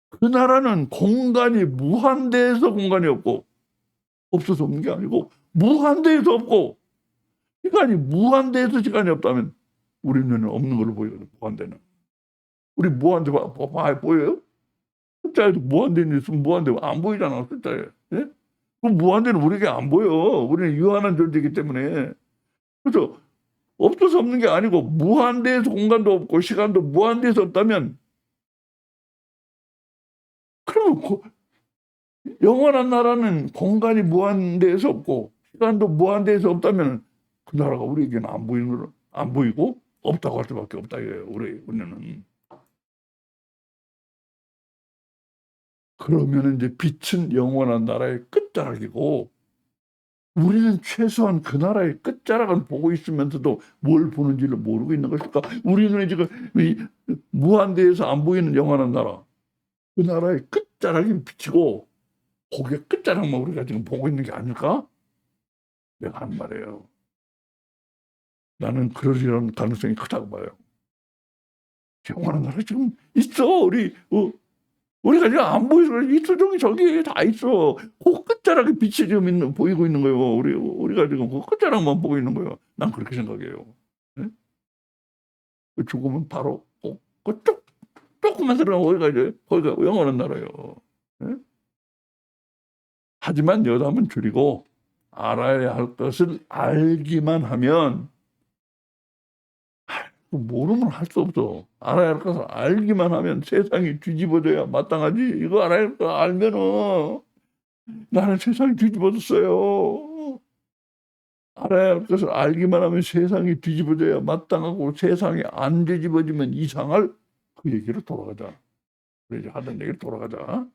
그 나라는 공간이 무한대에서 공간이 없고 없어서 없는 게 아니고 무한대에서 없고 시간이 무한대에서 시간이 없다면 우리 눈에는 없는 걸로 보이거든. 무한대는. 우리 무한대 보여요? 숫자에도 무한대는 있으면 무한대 안 보이잖아 숫자에. 예? 그 무한대는 우리에게 안 보여. 우리는 유한한 존재이기 때문에. 그래서 없어서 없는 게 아니고 무한대에서 공간도 없고 시간도 무한대에서 없다면 그러면 영원한 나라는 공간이 무한대에서 없고 시간도 무한대에서 없다면 그 나라가 우리에게는 안 보이고 없다고 할 수밖에 없다 이거예요. 우리는. 그러면 이제 빛은 영원한 나라의 끝자락이고 우리는 최소한 그 나라의 끝자락은 보고 있으면서도 뭘 보는지를 모르고 있는 것일까? 우리 눈에 지금 이 무한대에서 안 보이는 영원한 나라, 그 나라의 끝자락이 비치고 거기에 끝자락만 우리가 지금 보고 있는 게 아닐까? 내가 한 말이에요. 나는 그러려는 가능성이 크다고 봐요. 영원한 나라 지금 있어. 우리가 지금 안 보이서 이수종이 저기 다 있어. 그 끝자락에 빛이 지금 보이고 있는 거예요. 우리가 지금 그 끝자락만 보고 있는 거예요. 난 그렇게 생각해요. 네? 죽으면 바로 조금만 들어가면 거기가 영원한 나라예요. 네? 하지만 여담은 줄이고 알아야 할 것을 알기만 하면 모르면 할 수 없어. 알아야 할 것을 알기만 하면 세상이 뒤집어져야 마땅하지. 이거 알아야 할 거 알면은 나는 세상이 뒤집어졌어요. 알아야 할 것을 알기만 하면 세상이 뒤집어져야 마땅하고 세상이 안 뒤집어지면 이상할 그 얘기로 돌아가자. 우리 이제 하던 얘기로 돌아가자.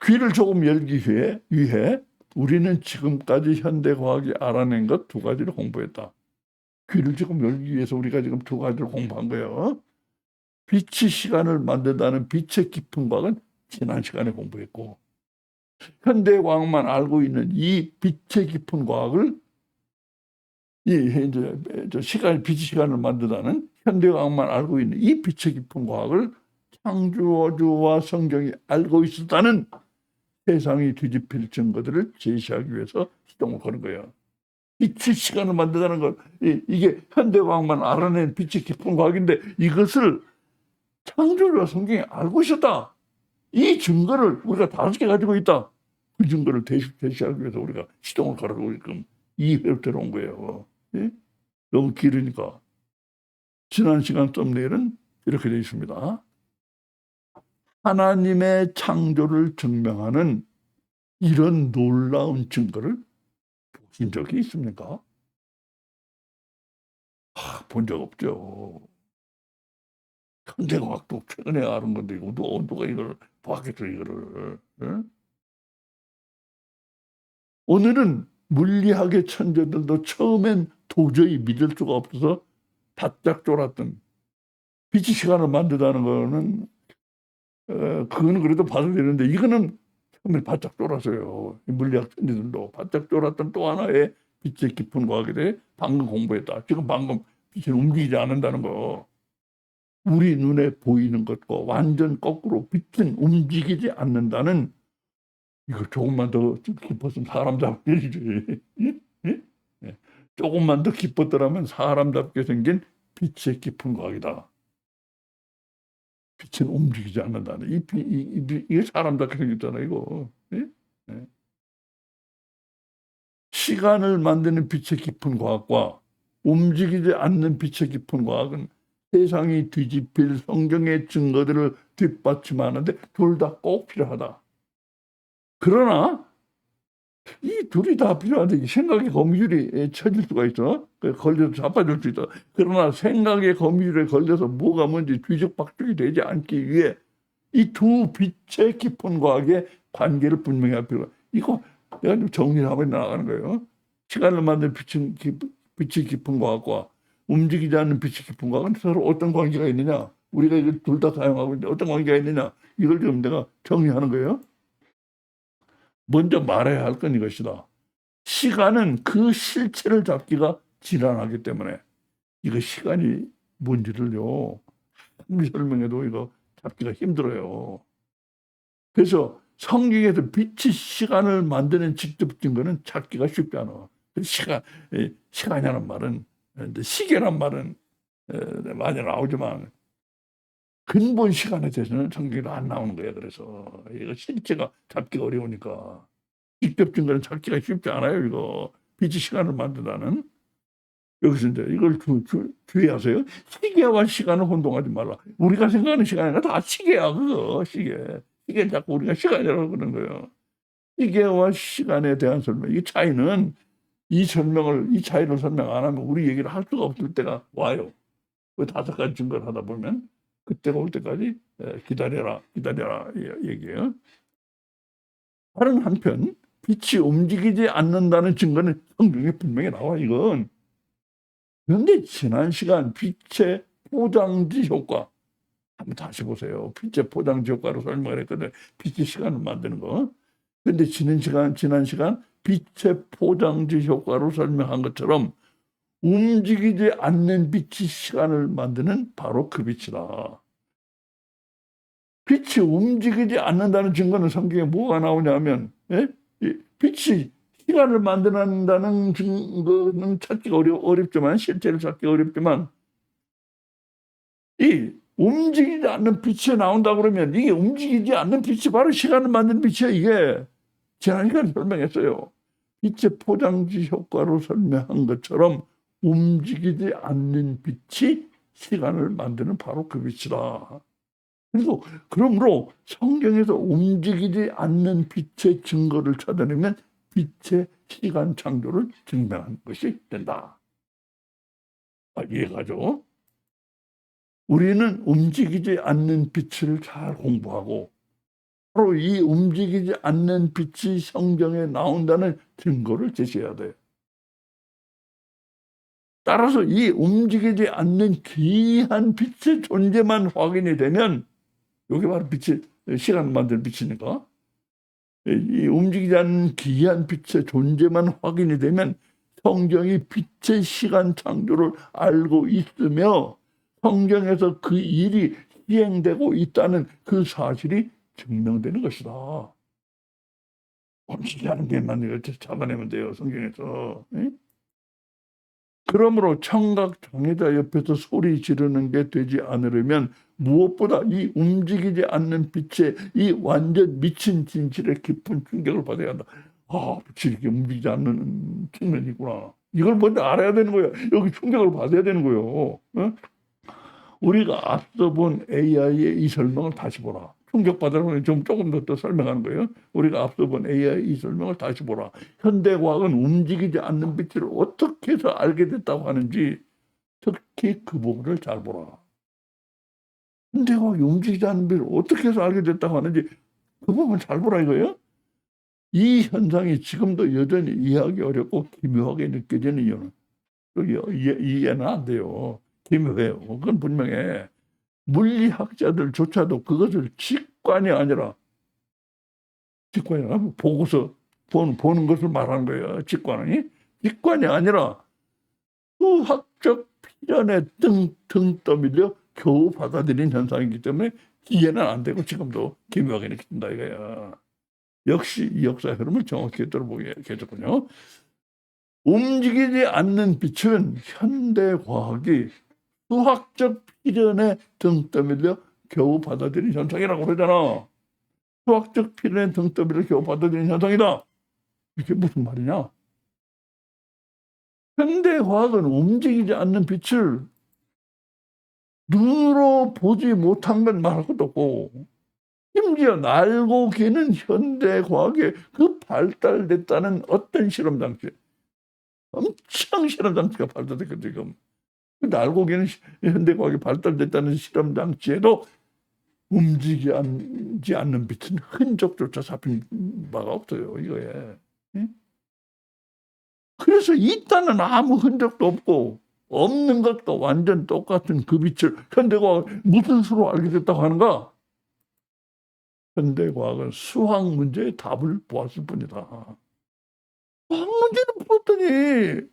귀를 조금 열기 위해 우리는 지금까지 현대과학이 알아낸 것 두 가지를 공부했다. 귀를 지금 열기 위해서 우리가 지금 두 가지를 공부한 거예요. 빛이 시간을 만든다는 빛의 깊은 과학은 지난 시간에 공부했고 현대과학만 알고 있는 이 빛의 깊은 과학을 빛이 시간을 만든다는 현대과학만 알고 있는 이 빛의 깊은 과학을 창조주와 성경이 알고 있었다는 세상이 뒤집힐 증거들을 제시하기 위해서 시동을 거는 거예요. 빛이 시간을 만든다는 것, 이게 현대과학만 알아낸 빛의 깊은 과학인데 이것을 창조주와 성경이 알고 있었다. 이 증거를 우리가 5개 가지고 있다. 그 증거를 제시하기 위해서 우리가 시동을 걸어고 지금 이 회부터 온 거예요. 예? 너무 길으니까. 지난 시간 썸네일은 이렇게 되어 있습니다. 하나님의 창조를 증명하는 이런 놀라운 증거를 보신 적이 있습니까? 본 적 없죠. 현대과학도 최근에 아는 건데 누가 이걸 봤겠어 이거를. 예? 오늘은 물리학의 천재들도 처음엔 도저히 믿을 수가 없어서 바짝 쫄았던 빛이 시간을 만든다는 거는 그거는 그래도 받아들이는데 이거는 처음에 바짝 쫄았어요. 물리학 천재들도 바짝 쫄았던 또 하나의 빛의 깊은 과학에 대해 방금 공부했다. 지금 방금 빛은 움직이지 않는다는 거. 우리 눈에 보이는 것과 완전 거꾸로 빛은 움직이지 않는다는 이거 조금만 더 깊었으면 사람 잡기 일이지. 조금만 더 깊었더라면 사람답게 생긴 빛의 깊은 과학이다. 빛은 움직이지 않는다는 이게 사람답게 생겼잖아 이거. 시간을 만드는 빛의 깊은 과학과 움직이지 않는 빛의 깊은 과학은 세상이 뒤집힐 성경의 증거들을 뒷받침하는데 둘 다 꼭 필요하다. 그러나 이 둘이 다 필요한데 생각의 거미줄이 쳐질 수가 있어. 걸려서 자빠질 수 있어. 그러나 생각의 거미줄에 걸려서 뭐가 뭔지 뒤죽박죽이 되지 않기 위해 이 두 빛의 깊은 과학의 관계를 분명히 할 필요가. 이거 내가 좀 정리를 하고 나가는 거예요. 시간을 만드는 빛이 깊은 과학과 움직이지 않는 빛이 깊은 과학은 서로 어떤 관계가 있느냐. 우리가 이걸 둘 다 사용하고 있는데 어떤 관계가 있느냐. 이걸 지금 내가 정리하는 거예요. 먼저 말해야 할 건 이것이다. 시간은 그 실체를 잡기가 지난하기 때문에 이거 시간이 뭔지를요. 아무리 설명해도 이거 잡기가 힘들어요. 그래서 성경에서 빛이 시간을 만드는 직접 증거는 찾기가 쉽지 않아. 시간이라는 말은 시계란 말은 많이 나오지만 근본 시간에 대해서는 성경에도 안 나오는 거예요. 그래서 이거 실체가 잡기가 어려우니까 직접 증거는 찾기가 쉽지 않아요. 이거 빛이 시간을 만든다는. 여기서 이제 이걸 주의하세요. 시계와 시간을 혼동하지 말라. 우리가 생각하는 시간이 다 시계야. 그거 시계 자꾸 우리가 시간이라고 그러는 거예요. 시계와 시간에 대한 설명. 이 차이는 이 차이를 설명 안 하면 우리 얘기를 할 수가 없을 때가 와요. 그 5가지 증거를 하다 보면 그때가 올 때까지 기다려라, 기다려라 얘기예요. 다른 한편 빛이 움직이지 않는다는 증거는 성경에 분명히 나와 이건. 그런데 지난 시간 빛의 포장지 효과 한번 다시 보세요. 빛의 포장지 효과로 설명을 했거든요. 빛이 시간을 만드는 거. 그런데 지난 시간 빛의 포장지 효과로 설명한 것처럼 움직이지 않는 빛이 시간을 만드는 바로 그 빛이다. 빛이 움직이지 않는다는 증거는 성경에 뭐가 나오냐면 빛이 시간을 만든다는 증거는 찾기가 어렵지만 실제로 찾기가 어렵지만 이 움직이지 않는 빛이 나온다 그러면 이게 움직이지 않는 빛이 바로 시간을 만드는 빛이야 이게. 지난 시간에 설명했어요. 빛의 포장지 효과로 설명한 것처럼 움직이지 않는 빛이 시간을 만드는 바로 그 빛이다. 그래서 그러므로 성경에서 움직이지 않는 빛의 증거를 찾아내면 빛의 시간 창조를 증명한 것이 된다. 이해가죠? 우리는 움직이지 않는 빛을 잘 공부하고 바로 이 움직이지 않는 빛이 성경에 나온다는 증거를 제시해야 돼요. 따라서 이 움직이지 않는 귀한 빛의 존재만 확인이 되면 여기 바로 빛이 시간 만드는 빛이니까 이 움직이지 않는 귀한 빛의 존재만 확인이 되면 성경이 빛의 시간 창조를 알고 있으며 성경에서 그 일이 시행되고 있다는 그 사실이 증명되는 것이다. 움직이지 않는 게만 이렇게 잡아내면 돼요, 성경에서. 그러므로 청각 장애자 옆에서 소리 지르는 게 되지 않으려면 무엇보다 이 움직이지 않는 빛에 이 완전 미친 진실에 깊은 충격을 받아야 한다. 빛이 이렇게 움직이지 않는 측면이구나. 이걸 먼저 알아야 되는 거예요. 여기 충격을 받아야 되는 거예요. 우리가 앞서 본 AI의 이 설명을 다시 보라. 충격받으려면 조금 더 설명하는 거예요. 우리가 앞서 본 AI 이 설명을 다시 보라. 현대과학은 움직이지 않는 빛을 어떻게 해서 알게 됐다고 하는지 특히 그 부분을 잘 보라. 현대과학이 움직이지 않는 빛을 어떻게 해서 알게 됐다고 하는지 그 부분 잘 보라 이거예요. 이 현상이 지금도 여전히 이해하기 어렵고 기묘하게 느껴지는 이유는 이해는 안 돼요. 기묘해요. 그건 분명해. 물리학자들조차도 그것을 직관이 아니라 보고서 보는 것을 말하는 거예요. 직관이 아니라 수학적 필연에 등 떠밀려 겨우 받아들인 현상이기 때문에 이해는 안 되고 지금도 기묘하게 느낀다 이거야. 역시 이 역사 흐름을 정확히 들어보게 해줬군요. 움직이지 않는 빛은 현대 과학이 수학적 필연에 등 떠밀려 겨우 받아들인 현상이라고 그러잖아. 수학적 필연에 등 떠밀려 겨우 받아들인 현상이다. 이게 무슨 말이냐? 현대 과학은 움직이지 않는 빛을 눈으로 보지 못한 건 말할 것도 없고 심지어 날고 기는 현대 과학에 그 발달됐다는 어떤 실험 장치, 엄청 실험 장치가 발달됐거든 지금. 그 날고 기는 현대 과학이 발달됐다는 실험 장치에도 움직이지 않는 빛은 흔적조차 잡힌 바가 없어요 이거에. 그래서 있다는 아무 흔적도 없고 없는 것과 완전 똑같은 그 빛을 현대과학 무슨 수로 알게 됐다고 하는가? 현대과학은 수학 문제의 답을 보았을 뿐이다. 수학 문제는 풀었더니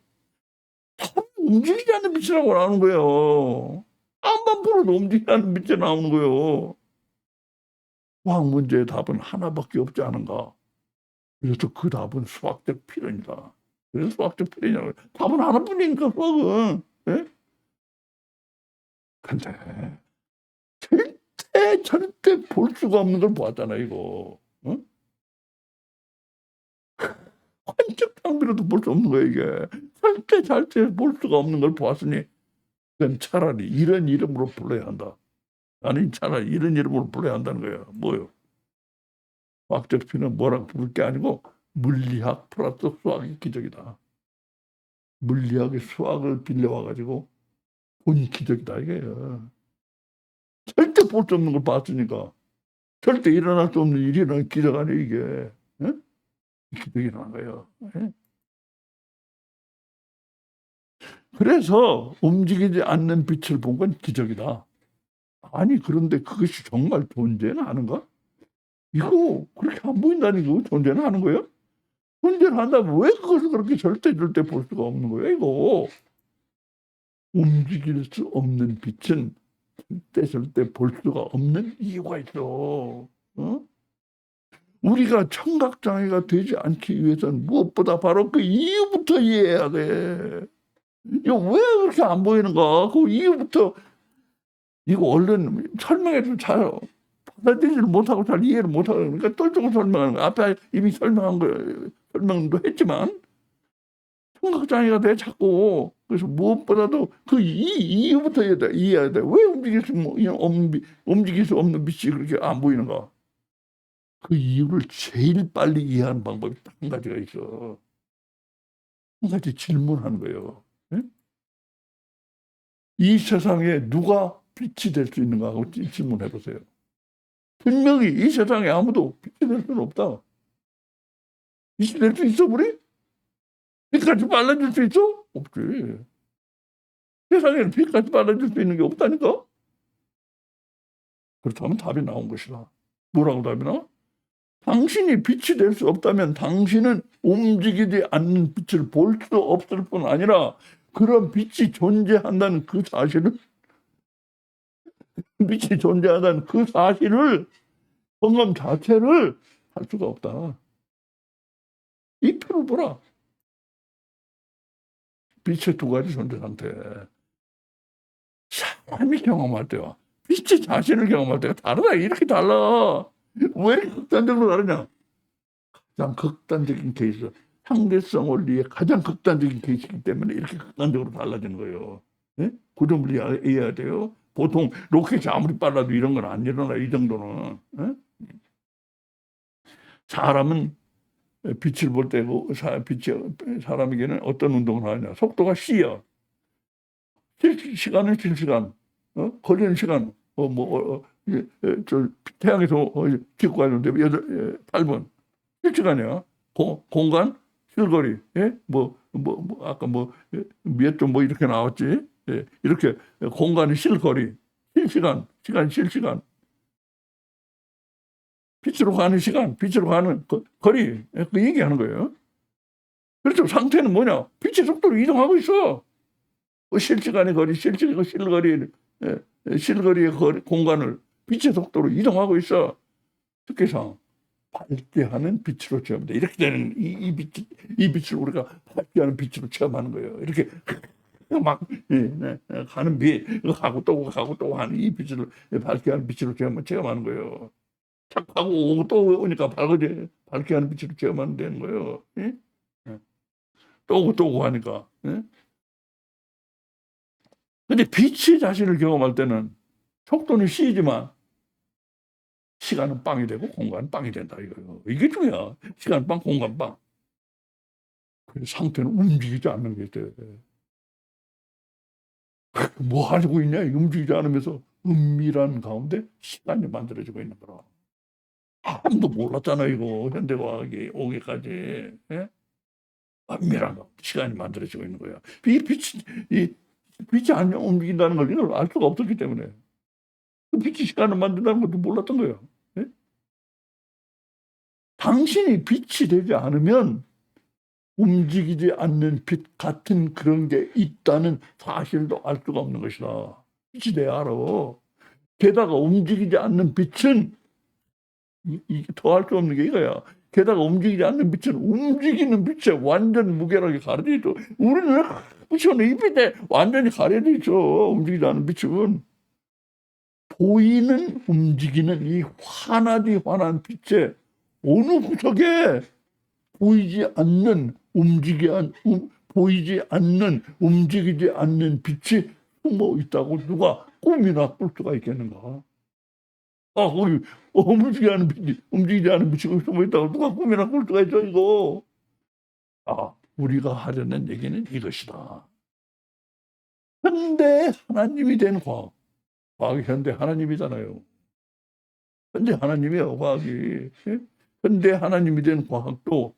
답이 움직이지 않는 빛이라고 나오는 거예요. 암만 풀어도 움직이지 않는 빛이 나오는 거예요. 수학 문제의 답은 하나밖에 없지 않은가? 그래서 그 답은 수학적 필연이다. 그래서 수학적 필연이라고 답은 하나뿐이니까 수학은. 근데 절대 볼 수가 없는 걸 보았잖아 이거. 환적 장비로도 볼 수 없는 거야 이게. 절대 볼 수가 없는 걸 보았으니 그건 차라리 이런 이름으로 불러야 한다. 아니 차라리 이런 이름으로 불러야 한다는 거야. 뭐요? 과학적 필은 뭐라고 부를 게 아니고 물리학 플러스 수학의 기적이다. 물리학의 수학을 빌려와 가지고 본 기적이다 이게요. 절대 볼 수 없는 걸 봤으니까. 절대 일어날 수 없는 일이 일어난 기적 아니에요 이게. 예? 기적이 일어난 거예요. 예? 그래서 움직이지 않는 빛을 본 건 기적이다. 아니 그런데 그것이 정말 존재는 하는가? 이거 그렇게 안 보인다는 거 존재는 하는 거예요? 존재를 한다면 왜 그것을 그렇게 절대 볼 수가 없는 거예요 이거. 움직일 수 없는 빛은 절대 볼 수가 없는 이유가 있어. 어? 우리가 청각장애가 되지 않기 위해서는 무엇보다 바로 그 이유부터 이해해야 돼. 이거 왜 그렇게 안 보이는가? 그 이유부터 이거 얼른 설명해 좀 잘 받아들이지를 못하고 잘 이해를 못하고 그러니까 똘똘 설명하는 거야. 앞에 이미 설명한 거 설명도 했지만 청각장애가 돼 자꾸. 그래서 무엇보다도 그 이유부터 이해해야 돼. 왜 움직일 수 없는 빛이 그렇게 안 보이는가? 그 이유를 제일 빨리 이해하는 방법이 딱 한 가지가 있어. 한 가지 질문하는 거예요. 예? 이 세상에 누가 빛이 될 수 있는가 하고 질문해 보세요. 분명히 이 세상에 아무도 빛이 될 수는 없다. 빛이 될 수 있어 우리? 빛같이 빨라질 수 있어? 없지. 세상에는 빛같이 빨라질 수 있는 게 없다니까? 그렇다면 답이 나온 것이다. 뭐라고 답이 나와? 당신이 빛이 될 수 없다면 당신은 움직이지 않는 빛을 볼 수 없을 뿐 아니라 그런 빛이 존재한다는 그 사실을 빛이 존재한다는 그 사실을 경험 자체를 할 수가 없다. 이 표를 보라. 빛의 두 가지 존재 상태. 사람이 경험할 때와 빛이 자신을 경험할 때가 다르다. 이렇게 달라. 왜 이렇게 극단적으로 다르냐? 가장 극단적인 케이스, 상대성 원리의 가장 극단적인 케이스이기 때문에 이렇게 극단적으로 달라지는 거예요. 예? 그 점을 이해해야 돼요. 보통 로켓이 아무리 빨라도 이런 건 안 일어나. 이 정도는. 예? 사람은 빛을 볼 때고 사람에게는 어떤 운동을 하냐? 속도가 c야. 시간은 실시간. 걸리는 시간. 태양에서 찍고 가는데 8분. 실시간이야. 공간, 실거리. 예? 아까 몇 점 이렇게 나왔지. 예? 이렇게 공간이 실거리. 실시간. 시간 실시간. 빛으로 가는 시간, 빛으로 가는 거리. 그 얘기하는 거예요. 그렇죠. 상태는 뭐냐? 빛의 속도로 이동하고 있어. 실시간의 거리, 실거리의 공간을 빛의 속도로 이동하고 있어. 특혜상 밝게 하는 빛으로 체험한다. 이렇게 되는 이 빛을 우리가 밝게 하는 빛으로 체험하는 거예요. 이렇게 막 가는 빛, 가고 또 하는 이 빛을 밝게 하는 빛으로 체험하는 거예요. 착하고 오고 또 오니까 밝게 하는 빛으로 체험하면 되는 거예요. 예? 또 오고 하니까. 예? 근데 빛이 자신을 경험할 때는 속도는 c지만 시간은 빵이 되고 공간은 빵이 된다 이거예요. 이게 중요해. 시간 빵, 공간 빵. 그래서 상태는 움직이지 않는 게 돼. 뭐 하고 있냐? 움직이지 않으면서 은밀한 가운데 시간이 만들어지고 있는 거라. 아무도 몰랐잖아 이거 현대과학이 오기까지. 예? 은밀한 가운데 시간이 만들어지고 있는 거야. 빛이 안 움직인다는 걸 이걸 알 수가 없었기 때문에 그 빛이 시간을 만든다는 것도 몰랐던 거예요. 예? 당신이 빛이 되지 않으면 움직이지 않는 빛 같은 그런 게 있다는 사실도 알 수가 없는 것이다. 빛이 돼야 알아. 게다가 움직이지 않는 빛은 이게 더 할 수 없는 게 이거야. 게다가 움직이지 않는 빛은 움직이는 빛에 완전 무결하게 가려져 있어. 우리는 빛은 이 빛에 완전히 가려져 있어. 움직이지 않는 빛은. 보이는 움직이는 이 환하디 환한 빛에 어느 구석에 보이지 않는 움직이지 않는 빛이 숨어 있다고 누가 꿈이나 꿀 수가 있겠는가? 거기 움직이지 않는 빛이 숨어 있다고 누가 꿈이나 꿀 수가 있어 이거? 우리가 하려는 얘기는 이것이다. 현대 하나님이 된 과학. 과학이 현대 하나님이잖아요. 현대 하나님이에요, 과학이. 예? 현대 하나님이 된 과학도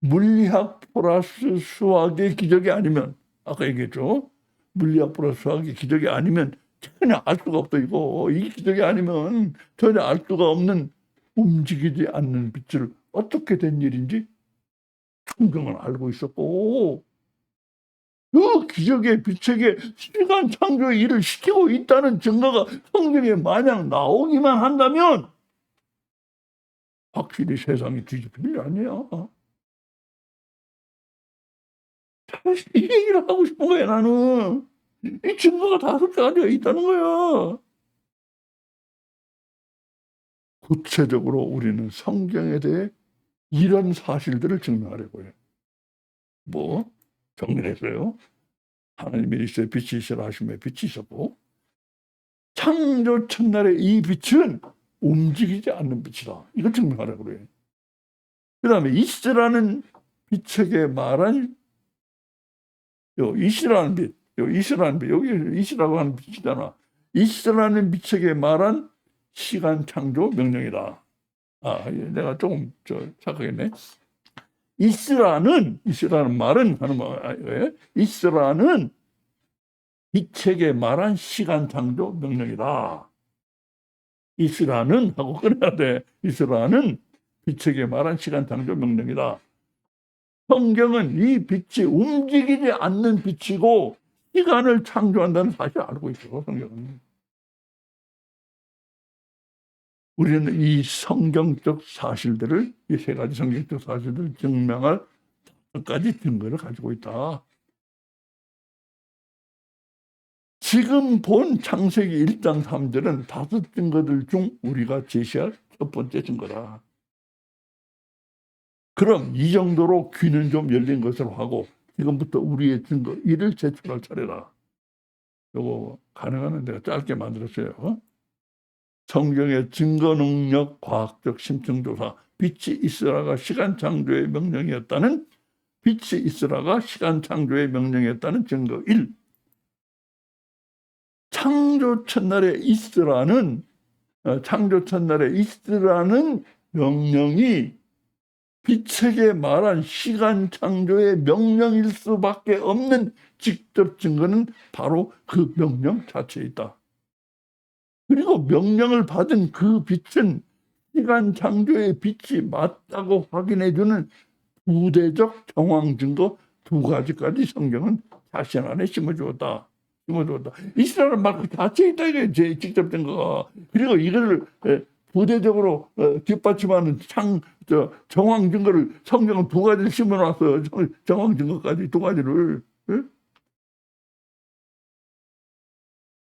물리학 플러스 수학의 기적이 아니면, 아까 얘기했죠. 물리학 플러스 수학의 기적이 아니면 전혀 알 수가 없다, 이거. 이 기적이 아니면 전혀 알 수가 없는 움직이지 않는 빛을 어떻게 된 일인지 성경은 알고 있었고, 그 기적의 빛에게 시간 창조의 일을 시키고 있다는 증거가 성경에 만약 나오기만 한다면 확실히 세상이 뒤집힐 일 아니야. 사실 이 얘기를 하고 싶은 거야, 나는. 이 증거가 다 설정되어 있다는 거야. 구체적으로 우리는 성경에 대해 이런 사실들을 증명하려고 해. 뭐 정리했어요. 하나님이 있어야 빛이 있으라 하심에 빛이 있었고, 창조 첫날에 이 빛은 움직이지 않는 빛이다. 이걸 증명하려고 그래. 그 다음에 이스라는 빛에게 말한 이스라는 빛, 이스라는 빛, 여기 이스라고 하는 빛이잖아. 이스라는 빛에게 말한 시간 창조 명령이다. 내가 조금 착각했네. 이스라는 말은 하는 말, 이스라는 빛에게 말한 시간 창조 명령이다. 이스라는 하고 끊어야 돼. 이스라는 빛에게 말한 시간 창조 명령이다. 성경은 이 빛이 움직이지 않는 빛이고 시간을 창조한다는 사실을 알고 있어. 성경은. 우리는 이 성경적 사실들을, 이 세 가지 성경적 사실들을 증명할 5가지 증거를 가지고 있다. 지금 본 창세기 1장 3절은 5 증거들 중 우리가 제시할 첫 번째 증거다. 그럼 이 정도로 귀는 좀 열린 것으로 하고 지금부터 우리의 증거 1을 제출할 차례다. 요거 가능하면 내가 짧게 만들었어요. 성경의 증거 능력 과학적 심층조사, 빛이 있으라가 시간 창조의 명령이었다는, 빛이 있으라가 시간 창조의 명령이었다는 증거 1. 창조 첫날에 있으라는 명령이 빛에게 말한 시간 창조의 명령일 수밖에 없는 직접 증거는 바로 그 명령 자체에 있다. 그리고 명령을 받은 그 빛은 시간 창조의 빛이 맞다고 확인해주는 부대적 정황 증거 2가지까지 성경은 자신 안에 심어주었다. 이스라엘 말 그 자체에 있다, 이게 제 직접 증거가. 그리고 이거를 부대적으로 뒷받침하는 정황 증거를 성경은 2가지를 심어놨어요. 정황 증거까지 2가지를.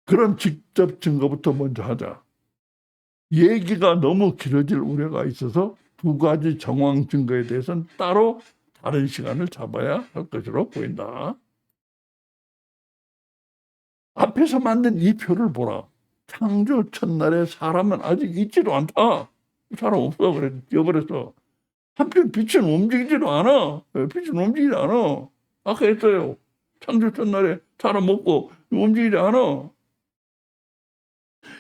그런 직접 증거부터 먼저 하자. 얘기가 너무 길어질 우려가 있어서 2가지 정황 증거에 대해서는 따로 다른 시간을 잡아야 할 것으로 보인다. 앞에서 만든 이 표를 보라. 창조 첫날에 사람은 아직 있지도 않다. 사람 없어. 그래 뛰어버렸어. 한편 빛은 움직이지도 않아. 빛은 움직이지 않아. 아까 했어요. 창조 첫날에 사람 없고 움직이지 않아.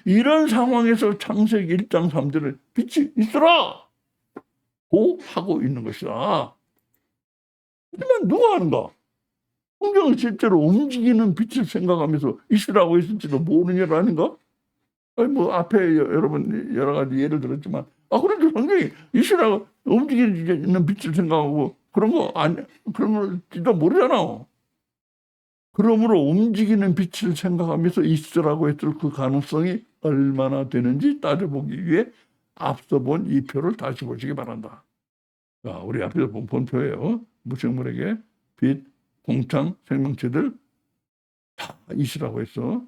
이런 상황에서 창세기 1장 3절에 빛이 있으라 고 하고 있는 것이다. 하지만 누가 하는가? 성경은 실제로 움직이는 빛을 생각하면서 있으라고 했을지도 모르는 일 아닌가? 아니 뭐 앞에 여러분 여러 가지 예를 들었지만 그래도 성경이 있으라고 움직이는 빛을 생각하고 그런 걸지도 모르잖아. 그러므로 움직이는 빛을 생각하면서 있으라고 했을 그 가능성이 얼마나 되는지 따져보기 위해 앞서 본 이 표를 다시 보시기 바란다. 자, 우리 앞에서 본 표예요. 무생물에게 빛, 공창, 생명체들 다 있으라고 했어.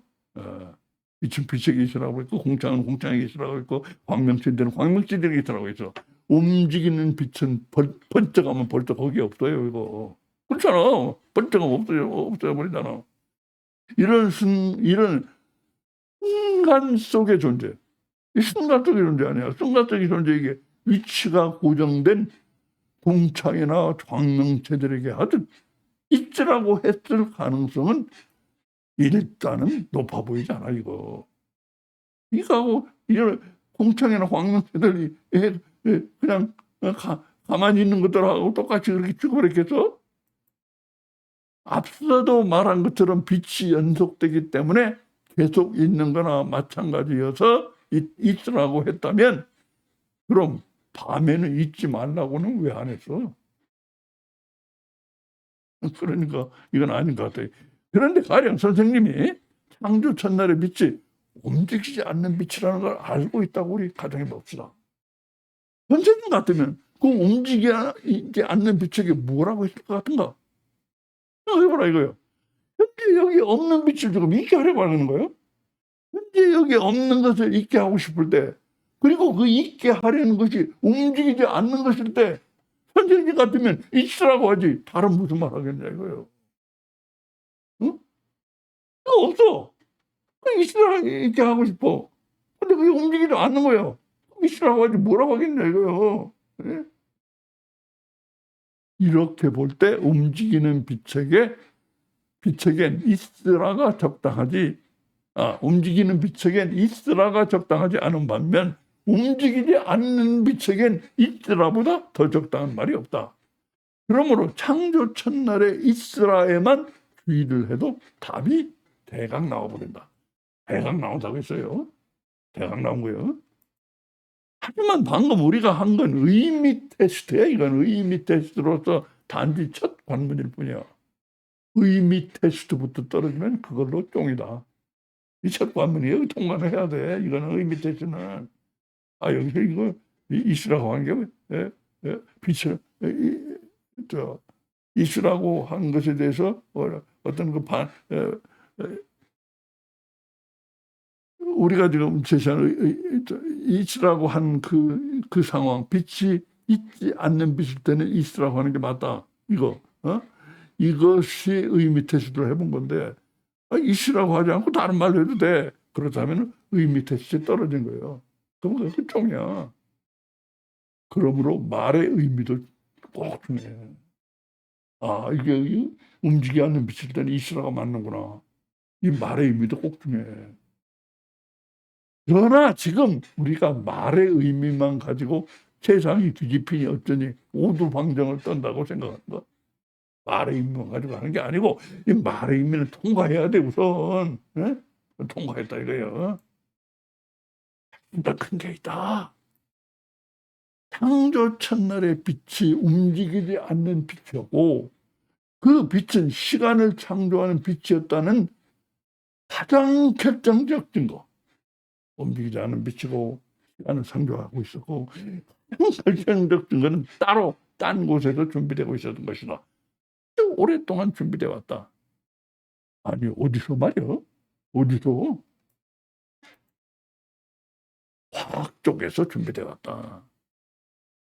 빛은 빛에게 있으라고 했고 공창은 공창에게 있으라고 했고 광명체들은 광명체들에게 있으라고 했어. 움직이는 빛은 번쩍하면 벌떡 거기 없어요. 이거. 그렇잖아. 번쩍하면 없어져 버리잖아. 이런 순간 속의 존재. 이 순간 속의 존재 아니야. 순간 속의 존재에게 위치가 고정된 공창이나 광명체들에게 하듯 있으라고 했을 가능성은 일단은 높아 보이지 않아, 이거. 이거하고 이런 공청회나 황명태들이 그냥 가만히 있는 것들하고 똑같이 그렇게 죽어버렸겠어? 앞서도 말한 것처럼 빛이 연속되기 때문에 계속 있는 거나 마찬가지여서 있으라고 했다면, 그럼 밤에는 잊지 말라고는 왜 안 했어? 그러니까 이건 아닌 것 같아요. 그런데 가령 선생님이 창조 첫날의 빛이 움직이지 않는 빛이라는 걸 알고 있다고 우리 가정해 봅시다. 선생님 같으면 그 움직이지 않는 빛에게 뭐라고 했을 것 같은가? 생각해보라 이거요. 현재 여기 없는 빛을 지금 있게 하려고 하는 거예요. 현재 여기 없는 것을 있게 하고 싶을 때, 그리고 그 있게 하려는 것이 움직이지 않는 것일 때 선생님 같으면 있으라고 하지 다른 무슨 말 하겠냐 이거예요. 응? 그거 없어. 있으라고 있게 하고 싶어. 근데 그게 움직이지 않는 거예요. 있으라고 하지 뭐라고 하겠냐 이거예요. 예? 이렇게 볼 때 움직이는 빛에겐 있으라가 적당하지, 움직이는 빛에겐 있으라가 적당하지 않은 반면 움직이지 않는 빛에겐 있으라보다 더 적당한 말이 없다. 그러므로 창조 첫날에 있으라에만 주의를 해도 답이 대강 나와버린다. 대강 나온다고 했어요. 대강 나온 거예요. 하지만 방금 우리가 한 건 의미 테스트야. 이건 의미 테스트로서 단지 첫 관문일 뿐이야. 의미 테스트부터 떨어지면 그걸로 쫑이다. 이 첫 관문이에요. 통과를 해야 돼. 이거는 의미 테스트는. 여기서 이거 있으라고 한 게 빛을 있으라고 한 것에 대해서 어떤 우리가 지금 제시하는 있으라고 한 그 상황, 빛이 있지 않는 빛일 때는 있으라고 하는 게 맞다. 이것이 의미 테스트를 해본 건데, 있으라고 하지 않고 다른 말로 해도 돼. 그렇다면 의미 테스트에 떨어진 거예요. 그럼 그게 끝종이야. 그러므로 말의 의미도 꼭 중요해. 이게 움직이지 않는 빛일 때는 있으라고 맞는구나. 이 말의 의미도 꼭 중요해. 그러나 지금 우리가 말의 의미만 가지고 세상이 뒤집히니 어쩌니 오두방정을 떤다고 생각한다. 말의 의미만 가지고 하는 게 아니고 이 말의 의미는 통과해야 돼 우선. 네? 통과했다 이거예요. 진짜 큰 게 있다. 창조 첫날의 빛이 움직이지 않는 빛이었고, 그 빛은 시간을 창조하는 빛이었다는 가장 결정적 증거. 움직이지 않는 빛이고 시간을 창조하고 있었고, 결정적 증거는 따로 딴 곳에서 준비되고 있었던 것이다. 오랫동안 준비되어 왔다. 아니 어디서 말이야? 어디서? 과학 쪽에서 준비되어 왔다.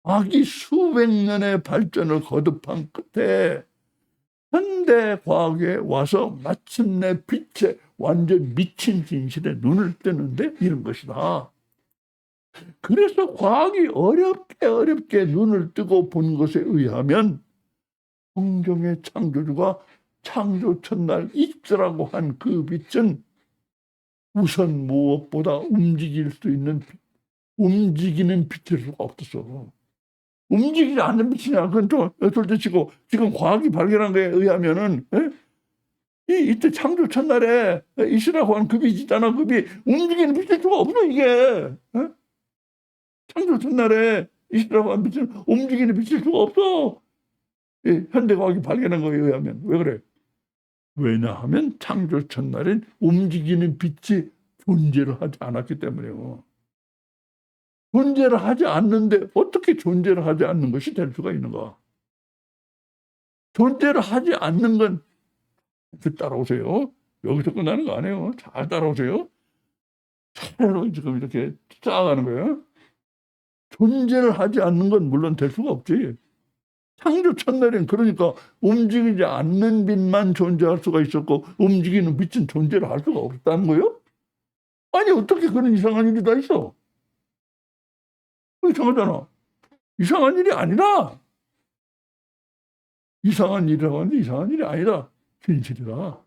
과학이 수백 년의 발전을 거듭한 끝에 현대 과학에 와서 마침내 빛에 완전 미친 진실에 눈을 뜨는데 이런 것이다. 그래서 과학이 어렵게 눈을 뜨고 본 것에 의하면 성경의 창조주가 창조 첫날 있으라고 한 그 빛은 우선 무엇보다 움직일 수 있는 움직이는 빛일 수가 없었어. 움직이지 않는 빛이냐? 그건 또 둘째치고 지금 과학이 발견한 거에 의하면은 이때 창조 첫날에 있으라고 한 그 빛이 있잖아. 그 빛 움직이는 빛일 수가 없어 이게. 창조 첫날에 있으라고 한 빛은 움직이는 빛일 수가 없어. 현대 과학이 발견한 거에 의하면. 왜 그래? 왜냐하면 창조 첫날엔 움직이는 빛이 존재를 하지 않았기 때문에요. 존재를 하지 않는데 어떻게 존재를 하지 않는 것이 될 수가 있는가? 존재를 하지 않는 건, 따라오세요. 여기서 끝나는 거 아니에요. 잘 따라오세요. 차례로 지금 이렇게 쌓아가는 거예요. 존재를 하지 않는 건 물론 될 수가 없지. 창조 첫날엔 그러니까 움직이지 않는 빛만 존재할 수가 있었고 움직이는 빛은 존재를 할 수가 없었다는 거예요? 아니 어떻게 그런 이상한 일이 다 있어? 이상하잖아. 이상한 일이 아니라, 이상한 일이라고 하는데 이상한 일이 아니라 진실이다.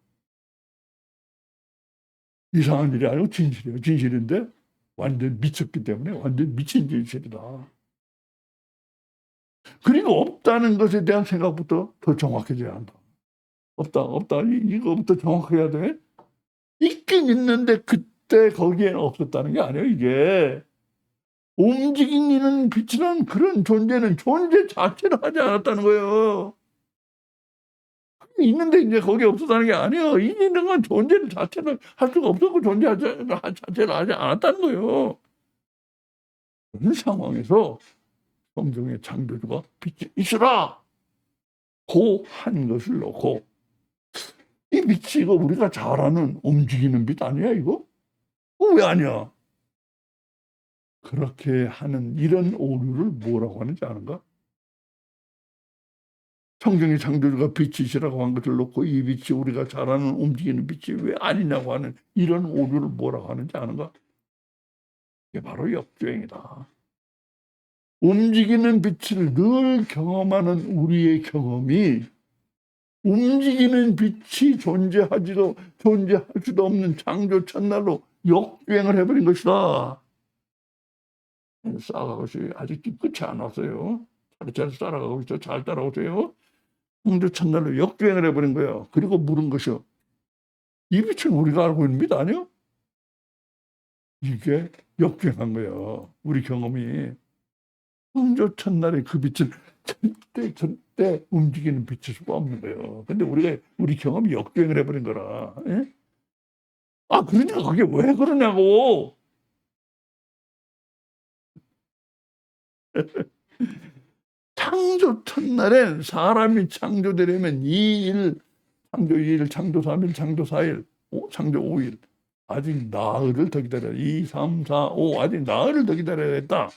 이상한 일이 아니고 진실이에요. 진실인데 완전 미쳤기 때문에 완전 미친 진실이다. 그리고 없다는 것에 대한 생각부터 더 정확해져야 한다. 없다. 이거부터 정확해야 돼. 있긴 있는데 그때 거기에는 없었다는 게 아니에요, 이게. 움직이는 빛이란 그런 존재는 존재 자체를 하지 않았다는 거예요. 있는데 이제 거기 없었다는 게 아니에요. 있는 건 존재 자체를 할 수가 없었고 존재 자체를 하지 않았다는 거예요. 그런 상황에서 성경의 창조주가 빛이 있으라 고 한 것을 놓고, 이 빛이 이거 우리가 잘 아는 움직이는 빛 아니야 이거? 왜 아니야? 그렇게 하는 이런 오류를 뭐라고 하는지 아는가? 성경의 창조주가 빛이시라고 한 것을 놓고 이 빛이 우리가 잘 아는 움직이는 빛이 왜 아니냐고 하는 이런 오류를 뭐라고 하는지 아는가? 이게 바로 역주행이다. 움직이는 빛을 늘 경험하는 우리의 경험이 움직이는 빛이 존재할 수도 없는 창조 첫날로 역주행을 해버린 것이다. 쌓아가고 있어요. 아직도 끝이 안 왔어요. 잘 따라가고 있어. 잘 따라오세요. 창조 첫날로 역주행을 해버린 거예요. 그리고 물은 것이요. 이 빛은 우리가 알고 있는 빛 아니요? 이게 역주행한 거예요. 우리 경험이. 창조 첫날에 그 빛은 절대 움직이는 빛일 수가 없는 거예요. 근데 우리 경험이 역주행을 해버린 거라. 예? 그러니까 그게 왜 그러냐고. 창조 첫날엔 사람이 창조되려면 2일, 창조 2일, 창조 3일, 창조 4일, 창조 5일. 아직 나흘을 더 기다려야 돼. 2, 3, 4, 5 아직 나흘을 더 기다려야겠다.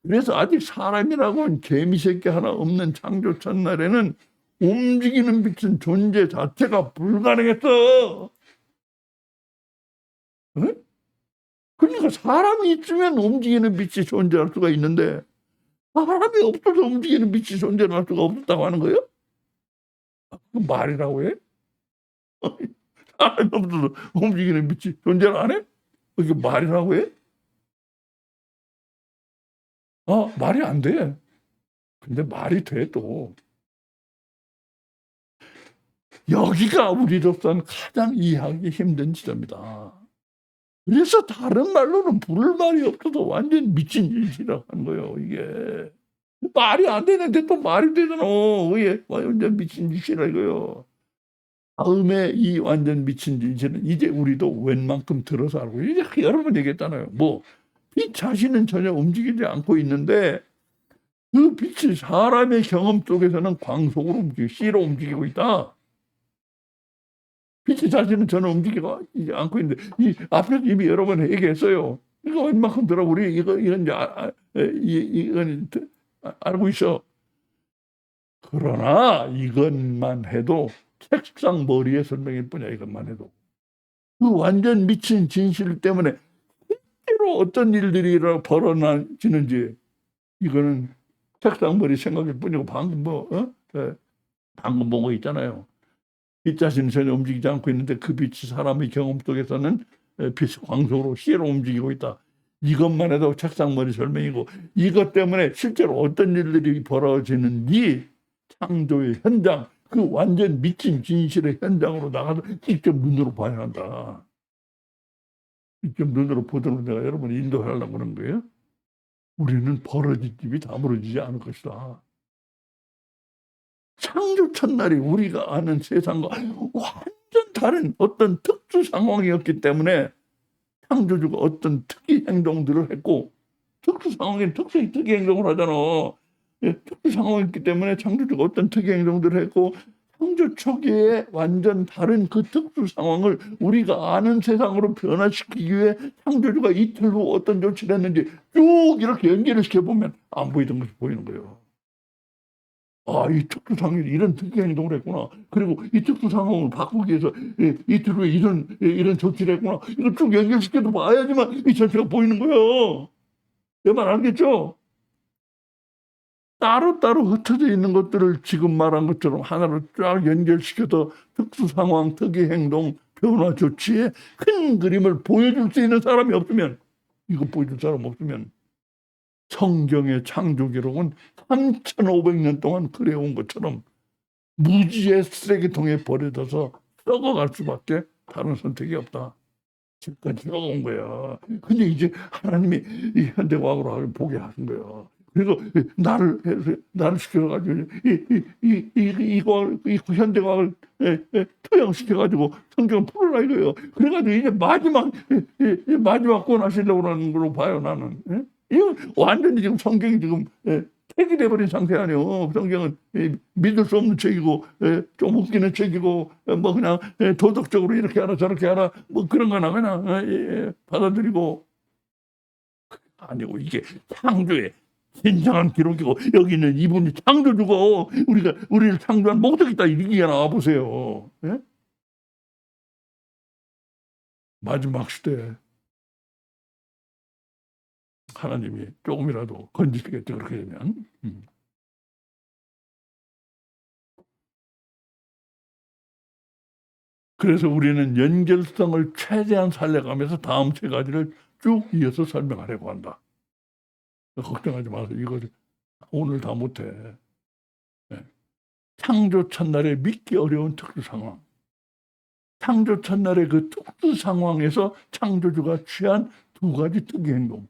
그래서 아직 사람이라고는 개미새끼 하나 없는 창조 첫날에는 움직이는 빛은 존재 자체가 불가능했어. 네? 그러니까 사람이 있으면 움직이는 빛이 존재할 수가 있는데 사람이 없어서 움직이는 빛이 존재할 수가 없었다고 하는 거예요? 그 말이라고 해? 사람이 없어서 움직이는 빛이 존재를 안 해? 그게 말이라고 해? 말이 안 돼. 근데 말이 돼 또. 여기가 우리로서는 가장 이해하기 힘든 지점이다. 그래서 다른 말로는 부를 말이 없어서 완전 미친 짓이라고 하는 거예요, 이게. 말이 안 되는데 또 말이 되잖아. 왜 완전 미친 짓이라 이거요. 다음에 이 완전 미친 짓은 이제 우리도 웬만큼 들어서 알고, 이제 여러 번 얘기했잖아요. 빛 자신은 전혀 움직이지 않고 있는데 그 빛이 사람의 경험 속에서는 광속으로 움직이고 C로 움직이고 있다. 빛이 자신은 전혀 움직이지 않고 있는데 이 앞에서 이미 여러 번 얘기했어요. 이거 웬만큼 들어 우리 이건 알고 있어. 그러나 이것만 해도 책상 머리의 설명일 뿐이야. 이것만 해도 그 완전 미친 진실 때문에 실제로 어떤 일들이 벌어지는지 이거는 책상 머리 생각일 뿐이고 방금 방금 본 거 있잖아요. 빛 자신은 전혀 움직이지 않고 있는데 그 빛이 사람의 경험 속에서는 빛이 광속으로 C로 움직이고 있다. 이것만 해도 책상 머리 설명이고 이것 때문에 실제로 어떤 일들이 벌어지는지 창조의 현장, 그 완전 미친 진실의 현장으로 나가서 직접 눈으로 봐야 한다. 직접 눈으로 보도록 내가 여러분을 인도하려고 그런 거예요. 우리는 벌어질 일이 다 벌어지지 않을 것이다. 창조 첫날이 우리가 아는 세상과 완전 다른 어떤 특수 상황이었기 때문에 창조주가 어떤 특이 행동들을 했고, 특수 상황에 특이 행동을 하잖아. 특수 상황이었기 때문에 창조주가 어떤 특이 행동들을 했고, 창조 초기에 완전 다른 그 특수 상황을 우리가 아는 세상으로 변화시키기 위해 창조주가 이틀 후 어떤 조치를 했는지 쭉 이렇게 연결을 시켜보면 안 보이던 것이 보이는 거예요. 이 특수 상황이 이런 특이 행동을 했구나. 그리고 이 특수 상황을 바꾸기 위해서 이틀 후에 이런 조치를 했구나. 이거 쭉 연결시켜서 봐야지만 이 전체가 보이는 거예요. 내 말 알겠죠? 따로따로 흩어져 있는 것들을 지금 말한 것처럼 하나로 쫙 연결시켜서 특수 상황, 특이 행동, 변화 조치의 큰 그림을 보여줄 수 있는 사람이 없으면 이거 보여줄 사람 없으면 성경의 창조 기록은 3,500년 동안 그래온 것처럼 무지의 쓰레기통에 버려져서 썩어갈 수밖에 다른 선택이 없다. 지금까지 썩어온 거야. 근데 이제 하나님이 이 현대과학으로 보게 하신 거야. 그래서 나를 시켜가지고 이 현대과학을 토양시켜가지고 성경을 풀어라 이거예요. 그래가지고 이제 마지막 권하시려고 하는 걸로 봐요, 나는. 이거 완전히 지금 성경이 지금 폐기돼 버린 상태 아니에요. 성경은 믿을 수 없는 책이고 좀 웃기는 책이고 뭐 그냥 도덕적으로 이렇게 하라 저렇게 하라 뭐 그런 거나 그냥 받아들이고 아니고 이게 창조의 진정한 기록이고 여기는 이분이 창조주고 우리를 창조한 목적이 있다 이렇게 나와 보세요. 마지막 시대에 하나님이 조금이라도 건지시겠죠, 그렇게 되면. 그래서 우리는 연결성을 최대한 살려가면서 다음 세 가지를 쭉 이어서 설명하려고 한다. 걱정하지 마세요. 이거 오늘 다 못해. 창조 첫날에 믿기 어려운 특수 상황. 창조 첫날의 그 특수 상황에서 창조주가 취한 두 가지 특이 행동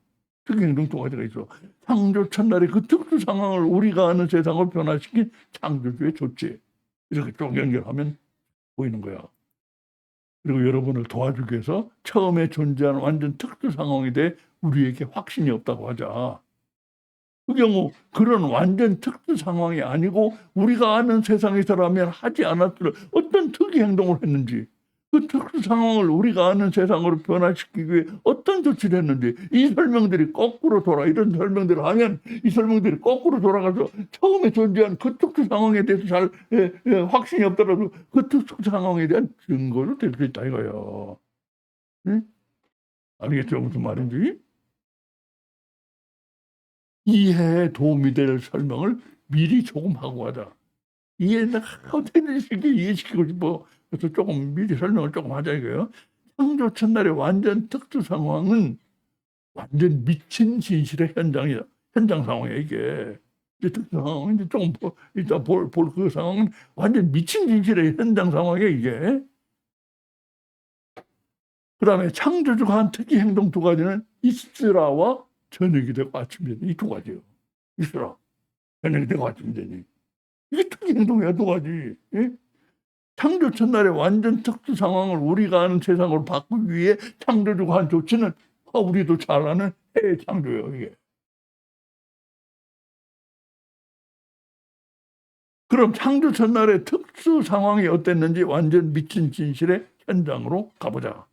두 가지가 있어. 창조 첫날의 그 특수 상황을 우리가 아는 세상을 변화시킨 창조주의 조치. 이렇게 쭉 연결하면 보이는 거야. 그리고 여러분을 도와주기 위해서 처음에 존재한 완전 특수 상황에 대해 우리에게 확신이 없다고 하자. 그 경우 그런 완전 특수 상황이 아니고 우리가 아는 세상에서라면 하지 않았을 어떤 특이 행동을 했는지, 그 특수 상황을 우리가 아는 세상으로 변화시키기 위해 어떤 조치를 했는지, 이 설명들이 거꾸로 이런 설명들을 하면 이 설명들이 거꾸로 돌아가서 처음에 존재한 그 특수 상황에 대해서 잘 확신이 없더라도 그 특수 상황에 대한 증거로 될 수 있다 이거예요. 응? 알겠죠? 무슨 말인지? 이해에 도움이 될 설명을 미리 조금 하고 가자. 내가 어떻게든 쉽게 이해시키고 싶어. 그래서 조금 미리 설명을 조금 하자 이거예요. 창조 첫날의 완전 특수 상황은 완전 미친 진실의 현장이야. 현장 상황이야 이게. 이제 특수 상황은 이제 조금 이따 볼 그 상황은 완전 미친 진실의 현장 상황이야 이게. 그다음에 창조주가 한 특이 행동 두 가지는 이스라와 저녁이 되고 아침이 되니 이 두 가지요. 이스라 저녁이 되고 아침이 되니 이게 특이 행동이야 두 가지. 창조 첫날의 완전 특수 상황을 우리가 아는 세상으로 바꾸기 위해 창조주가 한 조치는 우리도 잘 아는 해의 창조예요 이게. 그럼 창조 첫날의 특수 상황이 어땠는지 완전 미친 진실의 현장으로 가보자.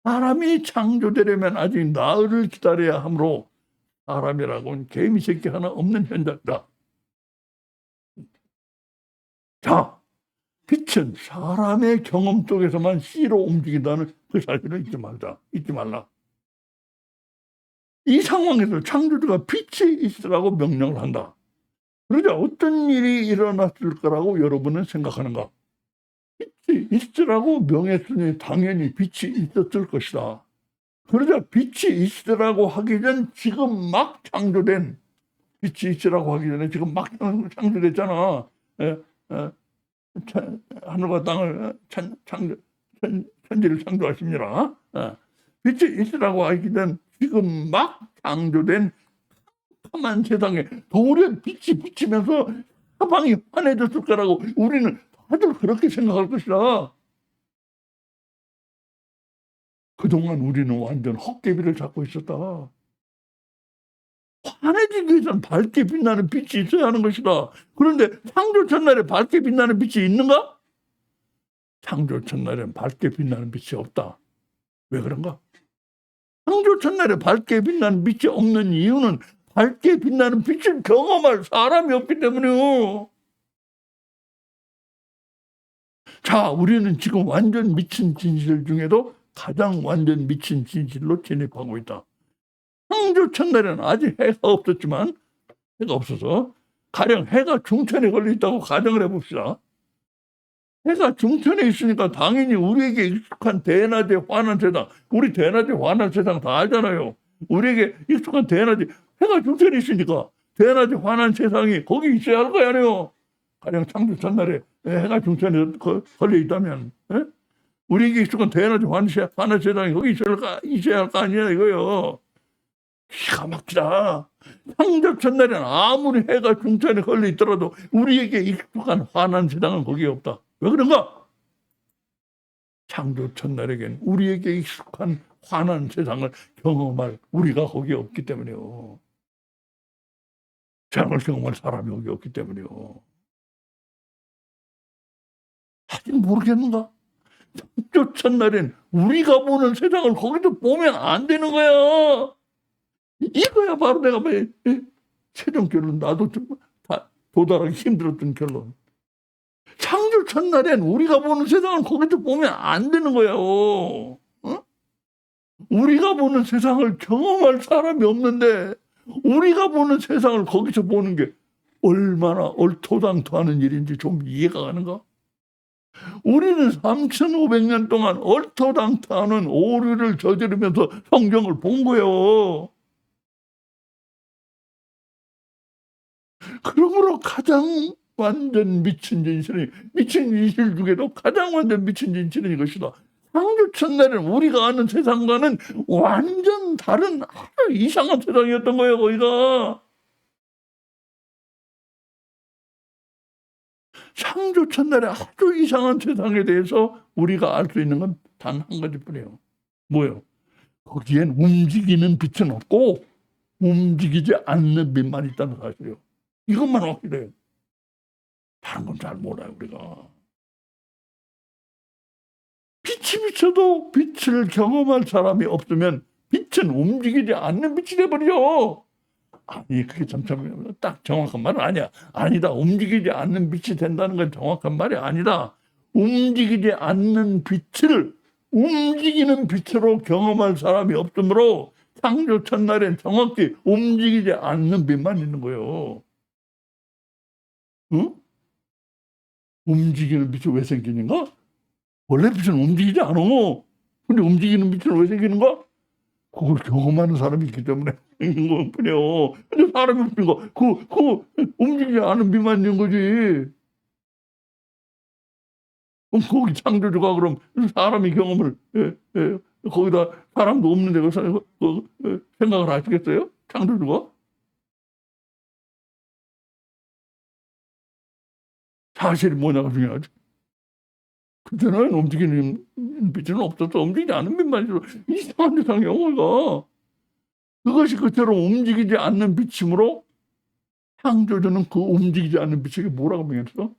사람이 창조되려면 아직 나흘을 기다려야 하므로 사람이라고는 개미 새끼 하나 없는 현장이다. 자, 빛은 사람의 경험 속에서만 씨로 움직인다는 그 사실을 잊지 말라. 이 상황에서 창조주가 빛이 있으라고 명령을 한다. 그러자 어떤 일이 일어났을 거라고 여러분은 생각하는가? 빛이 있으라고 명했으니 당연히 빛이 있었을 것이다. 그러자 빛이 있으라고 하기 전 지금 막 창조된, 빛이 있으라고 하기 전에 지금 막 창조됐잖아. 하늘과 땅을 천지를 창조하십니다. 빛이 있으라고 하기 전 지금 막 창조된 캄캄한 세상에 도리어 빛이 비치면서 사방이 환해졌을 거라고 우리는 다들 그렇게 생각할 것이다. 그동안 우리는 완전 헛개비를 잡고 있었다. 환해지기 위해서는 밝게 빛나는 빛이 있어야 하는 것이다. 그런데 창조 첫날에 밝게 빛나는 빛이 있는가? 창조 첫날엔 밝게 빛나는 빛이 없다. 왜 그런가? 창조 첫날에 밝게 빛나는 빛이 없는 이유는 밝게 빛나는 빛을 경험할 사람이 없기 때문이에요. 자, 우리는 지금 완전 미친 진실 중에도 가장 완전 미친 진실로 진입하고 있다. 창조 첫날에는 아직 해가 없었지만, 해가 없어서 가령 해가 중천에 걸려 있다고 가정을 해봅시다. 해가 중천에 있으니까 당연히 우리에게 익숙한 대낮에 환한 세상, 우리 대낮에 환한 세상 다 알잖아요. 우리에게 익숙한 대낮에, 해가 중천에 있으니까 대낮에 환한 세상이 거기 있어야 할 거 아니에요. 가령 창조 첫날에 해가 중천에 걸려 있다면, 예? 우리에게 익숙한 대낮에 환한 세상이 거기 있어야 할 거 아니냐 이거요. 기가 막히다. 창조 첫날에는 아무리 해가 중천에 걸려 있더라도 우리에게 익숙한 환한 세상은 거기에 없다. 왜 그런가? 창조 첫날에겐 우리에게 익숙한 환한 세상을 경험할 우리가 거기에 없기 때문이요. 세상을 경험할 사람이 거기 없기 때문이요. 하긴 모르겠는가? 창조 첫날엔 우리가 보는 세상을 거기도 보면 안 되는 거야. 이거야 바로 내가 최종 결론, 나도 다 도달하기 힘들었던 결론. 창조 첫날엔 우리가 보는 세상을 거기도 보면 안 되는 거예요. 어? 우리가 보는 세상을 경험할 사람이 없는데 우리가 보는 세상을 거기서 보는 게 얼마나 얼토당토하는 일인지 좀 이해가 가는가? 우리는 3,500년 동안 얼토당토하는 오류를 저지르면서 성경을 본 거예요. 그러므로 가장 완전 미친 진실이, 미친 진실 중에도 가장 완전 미친 진실은 이것이다. 창조 첫날은 우리가 아는 세상과는 완전 다른 아주 이상한 세상이었던 거예요. 거기가 창조 첫날에 아주 이상한 세상에 대해서 우리가 알 수 있는 건 단 한 가지뿐이에요. 뭐예요? 거기엔 움직이는 빛은 없고 움직이지 않는 빛만 있다는 사실이에요. 이것만 확실해요. 다른 건 잘 몰라요. 우리가 빛이 비쳐도 빛을 경험할 사람이 없으면 빛은 움직이지 않는 빛이 돼버려. 아니 그게 참 딱 정확한 말은 아니야. 아니다. 움직이지 않는 빛이 된다는 건 정확한 말이 아니다. 움직이지 않는 빛을 움직이는 빛으로 경험할 사람이 없으므로 창조 첫날엔 정확히 움직이지 않는 빛만 있는 거예요. 응? 움직이는 빛이 왜 생기는가? 원래 빛은 움직이지 않아. 근데 움직이는 빛은 왜 생기는가? 그걸 경험하는 사람이 있기 때문에 생긴 것뿐이요. 근데 사람이 없으니까 그 움직이지 않은 빛만 있는 거지. 그럼 거기 창조주가 그럼 사람이 경험을 거기다 사람도 없는데 생각을 하시겠어요? 창조주가? 사실이 뭐냐가 중요하죠. 그때는 움직이는 빛은 없어서 움직이지 않는 빛만 있어. 이상한 세상이야, 거기가. 그것이 그처럼 움직이지 않는 빛이므로 창조주는 그 움직이지 않는 빛에게 뭐라고 명했어?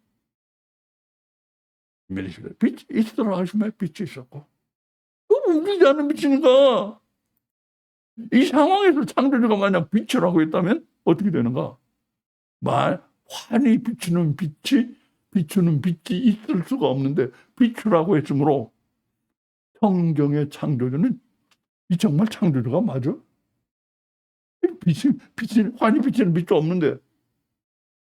빛이 있으라 하시면 빛이 있었고. 그 움직이지 않는 빛이니까. 이 상황에서 창조주가 만약 빛이라고 했다면 어떻게 되는가? 환히 비추는 빛이 있을 수가 없는데 빛이라고 했으므로 성경의 창조주는 이 정말 창조주가 맞아? 환히 비치는 빛도 없는데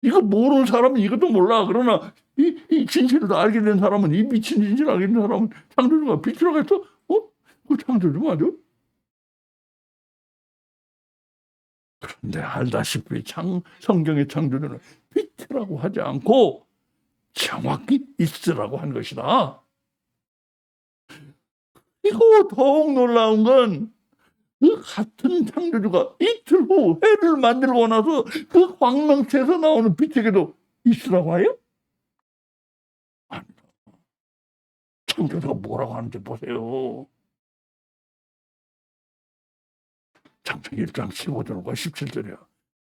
이거 모르는 사람은 이것도 몰라. 그러나 이 진실을 알게 된 사람은, 이 미친 진실을 알게 된 사람은 창조주가 빛이라고 해서 그 창조주 맞아? 그런데 알다시피 성경의 창조주는 빛이라고 하지 않고 정확히 있으라고 한 것이다. 이거 더욱 놀라운 건 그 같은 창조주가 이틀 후 해를 만들고 나서 그 광명체에서 나오는 빛에게도 있으라고 해요? 아니다. 창조주가 뭐라고 하는지 보세요. 창세기 1장 15절과 17절이야.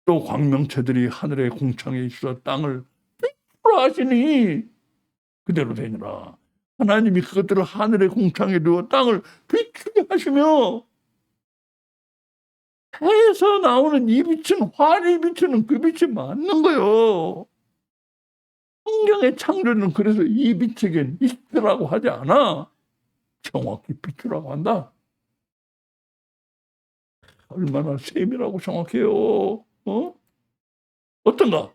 또 광명체들이 하늘의 공창에 있어 땅을 빛으로 하시니 그대로 되니라. 하나님이 그것들을 하늘의 공창에 두어 땅을 비추게 하시며 해에서 나오는 이 빛은, 환히 비추는 그 빛이 맞는 거예요. 성경의 창조는 그래서 이 빛에겐 있으라고 하지 않아. 정확히 비추라고 한다. 얼마나 세밀하고 정확해요. 어떤가?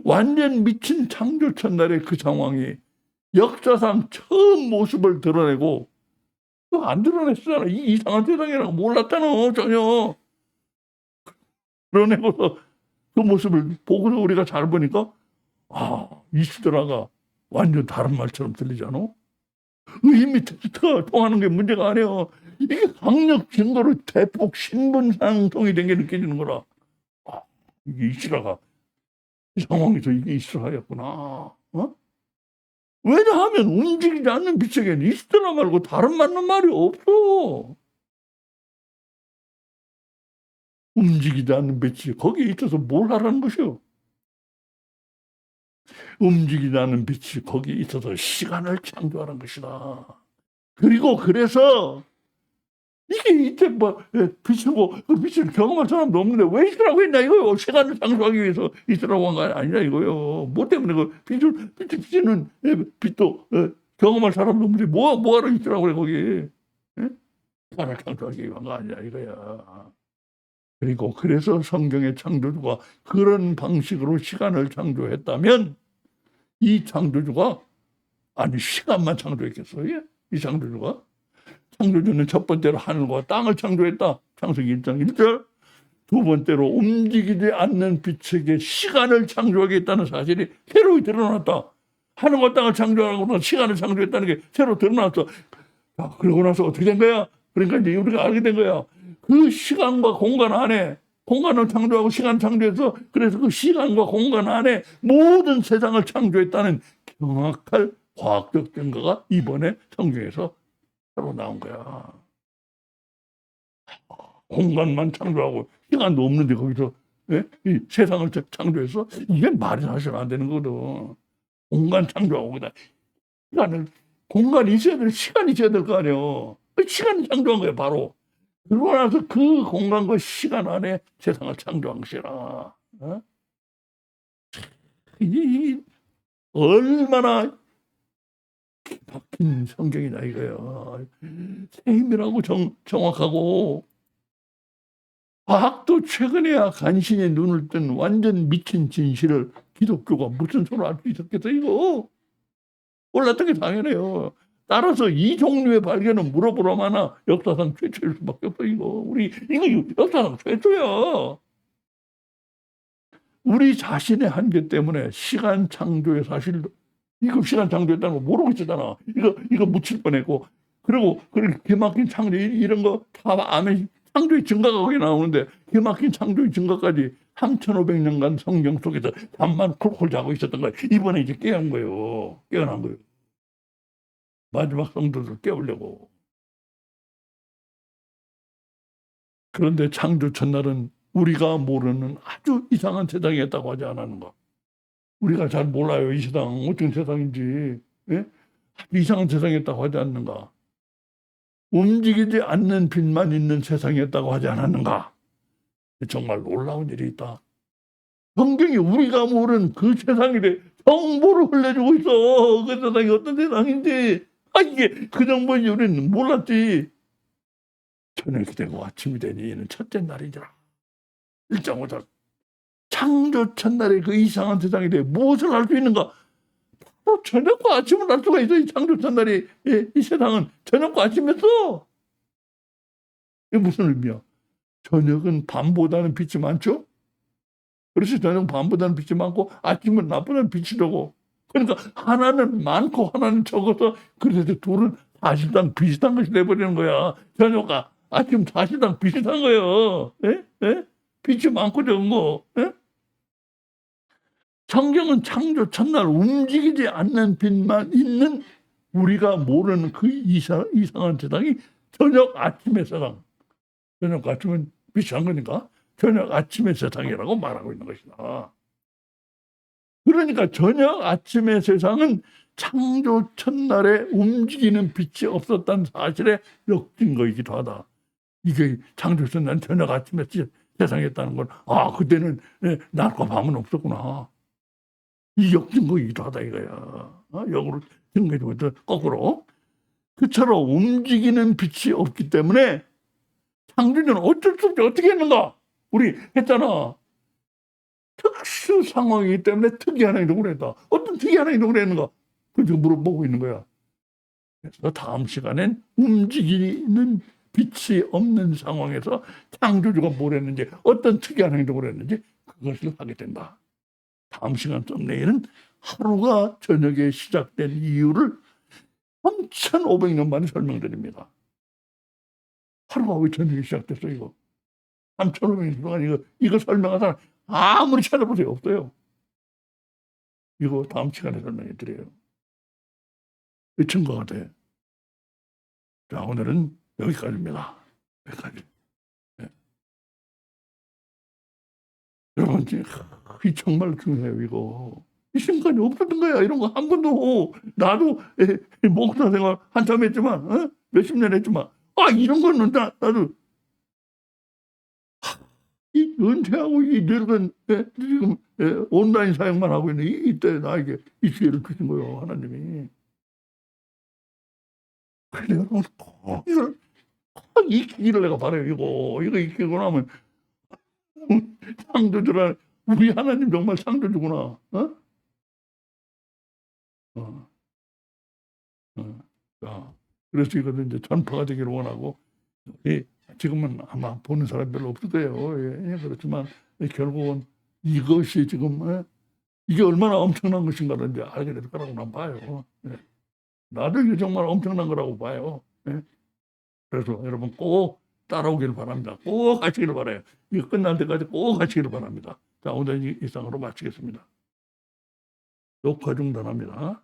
완전 미친 창조 첫날의 그 상황이 역사상 처음 모습을 드러내고 그거 안 드러냈잖아. 이 이상한 세상이라고 몰랐잖아 전혀. 드러내고서 그 모습을 보고서 우리가 잘 보니까 이스라가 완전 다른 말처럼 들리잖아. 의미 테스트가 통하는 게 문제가 아니야. 이게 강력 증거로 대폭 신분상통이 된 게 느껴지는 거라. 이게 이스라가 이 상황에서 이게 이스라였구나. 왜냐하면 움직이지 않는 빛에겐 이스라 말고 다른 맞는 말이 없어. 움직이지 않는 빛이 거기에 있어서 뭘 하라는 것이요? 움직이지 않는 빛이 거기에 있어서 시간을 창조하는 것이다. 그리고 그래서 이게 이때 빛이고 그 빛을 경험할 사람도 없는데 왜 있으라고 했냐 이거요. 시간을 창조하기 위해서 있으라고 한 거 아니냐 이거요. 뭐 때문에 그 빛을 비치는 빛도 경험할 사람도 없는데 뭐하러 있으라고 그래 거기. 시간을 창조하기 위한 거 아니냐 이거야. 그리고 그래서 성경의 창조주가 그런 방식으로 시간을 창조했다면 이 창조주가 시간만 창조했겠어요? 이 창조주가? 창조주는 첫 번째로 하늘과 땅을 창조했다. 창세기 1장 1절. 두 번째로 움직이지 않는 빛에게 시간을 창조하겠다는 사실이 새로 드러났다. 하늘과 땅을 창조하고 시간을 창조했다는 게 새로 드러났어. 그러고 나서 어떻게 된 거야? 그러니까 이제 우리가 알게 된 거야. 그 시간과 공간 안에 공간을 창조하고 시간 창조해서 그래서 그 시간과 공간 안에 모든 세상을 창조했다는 정확한 과학적 증거가 이번에 성경에서 새로 나온 거야. 공간만 창조하고 시간도 없는데 거기서 이 세상을 창조해서 이게 말이 사실 안 되는 거거든. 공간 창조하고 그다 공간이 있어야 될 시간이 있어야 될 거 아니에요. 시간을 창조한 거예요 바로. 그러고 나서 그 공간과 시간 안에 세상을 창조한 것이라. 이 얼마나 바뀐 성경이냐 이거예요. 세밀하고 정확하고 과학도 최근에야 간신히 눈을 뜬 완전 미친 진실을 기독교가 무슨 소리를 알 수 있었겠어 이거. 몰랐던 게 당연해요. 따라서 이 종류의 발견은 물어보라마나 역사상 최초일 수밖에 없어 이거. 이거 역사상 최초야. 우리 자신의 한계 때문에 시간 창조의 사실도 이거 시간 창조했다는 거 모르고 있었잖아. 이거 묻힐 뻔했고 그리고 기막힌 창조 이런 거 다 아멘 창조의 증거가 거기 나오는데 기막힌 창조의 증거까지 3,500년간 성경 속에서 잠만 콜콜 자고 있었던 거예요. 이번에 이제 깨어난 거예요. 깨어난 거예요. 마지막 성도들 깨우려고. 그런데 창조 첫날은 우리가 모르는 아주 이상한 세상이었다고 하지 않았는가. 우리가 잘 몰라요. 이 세상 어떤 세상인지. 예? 이상한 세상이었다고 하지 않는가. 움직이지 않는 빛만 있는 세상이었다고 하지 않았는가. 정말 놀라운 일이 있다. 성경이 우리가 모르는 그 세상에 대해 정보를 흘려주고 있어. 그 세상이 어떤 세상인지. 이게 그 정보인지 우리는 몰랐지. 저녁이 되고 아침이 되니 이는 첫째 날이더라. 1.5절. 창조 첫날에 그 이상한 세상에 대해 무엇을 알 수 있는가? 저녁과 아침을 알 수가 있어. 이 창조 첫날에 이 세상은 저녁과 아침이었어. 이게 무슨 의미야? 저녁은 밤보다는 빛이 많죠? 그래서 저녁은 밤보다는 빛이 많고 아침은 낮보다는 빛이 적고 그러니까 하나는 많고 하나는 적어서 그래서 둘은 사실상 비슷한 것이 돼버리는 거야. 저녁과 아침 사실상 비슷한 거예요. 빛이 많고 적은 거. 성경은 창조 첫날 움직이지 않는 빛만 있는 우리가 모르는 그 이상한 세상이 저녁 아침의 세상. 저녁 아침은 비슷한 거니까 저녁 아침의 세상이라고 말하고 있는 것이다. 그러니까 저녁 아침의 세상은 창조 첫날에 움직이는 빛이 없었다는 사실의 역증거이기도 하다. 이게 창조 첫날 저녁 아침의 세상이었다는 건 그때는 낮과 밤은 없었구나. 이 역증거이기도 하다 이거야. 역으로 증거해주고 거꾸로. 그처럼 움직이는 빛이 없기 때문에 창조주는 어쩔 수 없이 어떻게 했는가? 우리 했잖아. 특수 상황이기 때문에 특이한 행동을 했다. 어떤 특이한 행동을 했는가? 그 지금 물어보고 있는 거야. 그래서 다음 시간엔 움직이는 빛이 없는 상황에서 창조주가 뭘 했는지, 어떤 특이한 행동을 했는지 그것을 하게 된다. 다음 시간 썸네일은 하루가 저녁에 시작된 이유를 3,500년 만에 설명드립니다. 하루가 왜 저녁에 시작됐어, 이거? 3,500년 동안 이거 설명한 사람 아무리 찾아보세요. 없어요. 이거 다음 시간에 설명해 드려요. 왜 증거가 돼? 자, 오늘은 여기까지입니다. 여기까지. 네. 여러분, 이 정말 중요해요, 이거. 이 순간이 없었던 거야. 이런 거 한 번도. 나도 목사 생활 한참 했지만, 몇십 년 했지만, 이런 거는 나도 이 은퇴하고 이 늙은 지금 온라인 사역만 하고 있는 이때 나에게 이 기회를 주신 거예요, 하나님이. 그래, 여러분, 이걸 익히기를 내가 바라요. 이거 익히고 나면 창조주라, 우리 하나님 정말 창조주구나. 어? 어. 자, 그래서 이거는 이제 전파가 되기를 원하고, 지금은 아마 보는 사람 별로 없을 거예요. 그렇지만 결국은 이것이 지금 이게 얼마나 엄청난 것인가를 이제 알게 될 거라고 난 봐요. 나도 이게 정말 엄청난 거라고 봐요. 그래서 여러분 꼭 따라오기를 바랍니다. 꼭 하시기를 바라요. 이거 끝날 때까지 꼭 하시기를 바랍니다. 자, 오늘 이상으로 마치겠습니다. 녹화 중단합니다.